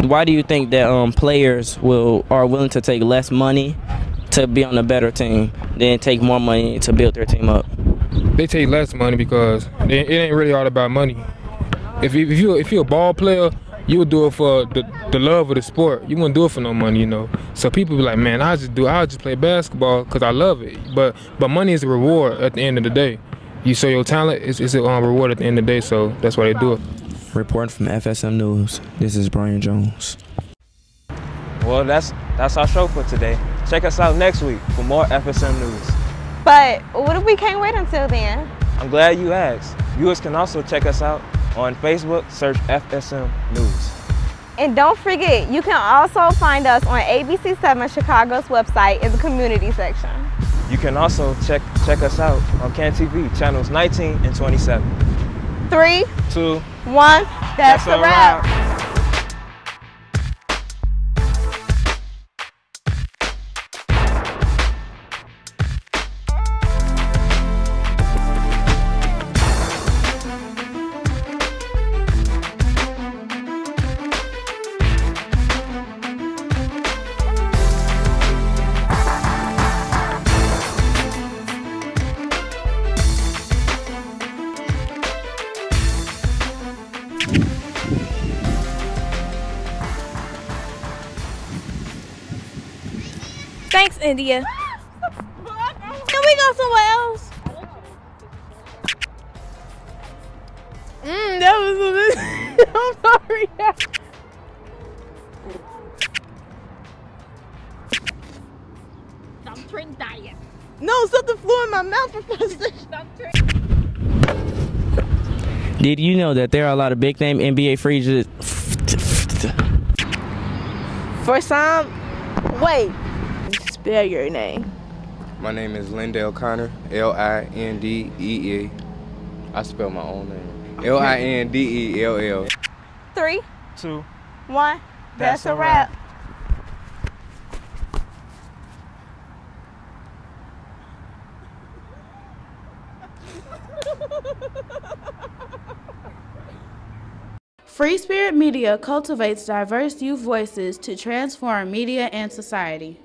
Speaker 16: Why do you think that players are willing to take less money to be on a better team than take more money to build their team up?
Speaker 23: They take less money because it ain't really all about money. If you're a ball player, you would do it for the love of the sport. You wouldn't do it for no money, you know. So people be like, man, I'll just play basketball because I love it. But money is a reward at the end of the day. You show your talent, it's a reward at the end of the day. So that's why they do it.
Speaker 16: Reporting from FSM News, this is Brian Jones.
Speaker 2: Well, that's our show for today. Check us out next week for more FSM News.
Speaker 11: But what if we can't wait until then? I'm
Speaker 2: glad you asked. Viewers can also check us out on Facebook, search FSM News.
Speaker 11: And don't forget, you can also find us on ABC7 Chicago's website in the community section.
Speaker 2: You can also check us out on CAN TV, channels 19 and 27.
Speaker 11: 3,
Speaker 2: 2,
Speaker 11: 1, that's a wrap.
Speaker 15: Thanks, India. Can we go somewhere else?
Speaker 8: That was a bit. I'm sorry.
Speaker 1: Stop drinking diet.
Speaker 8: No, something flew in my mouth, Professor.
Speaker 1: Stop drinking.
Speaker 16: Did you know that there are a lot of big name NBA free agents?
Speaker 8: For some, wait. Spell your name.
Speaker 12: My name is Lindell Connor, Lindee. I spell my own name. Lindell.
Speaker 11: 3,
Speaker 2: 2,
Speaker 11: 1, that's a wrap.
Speaker 3: Free Spirit Media cultivates diverse youth voices to transform media and society.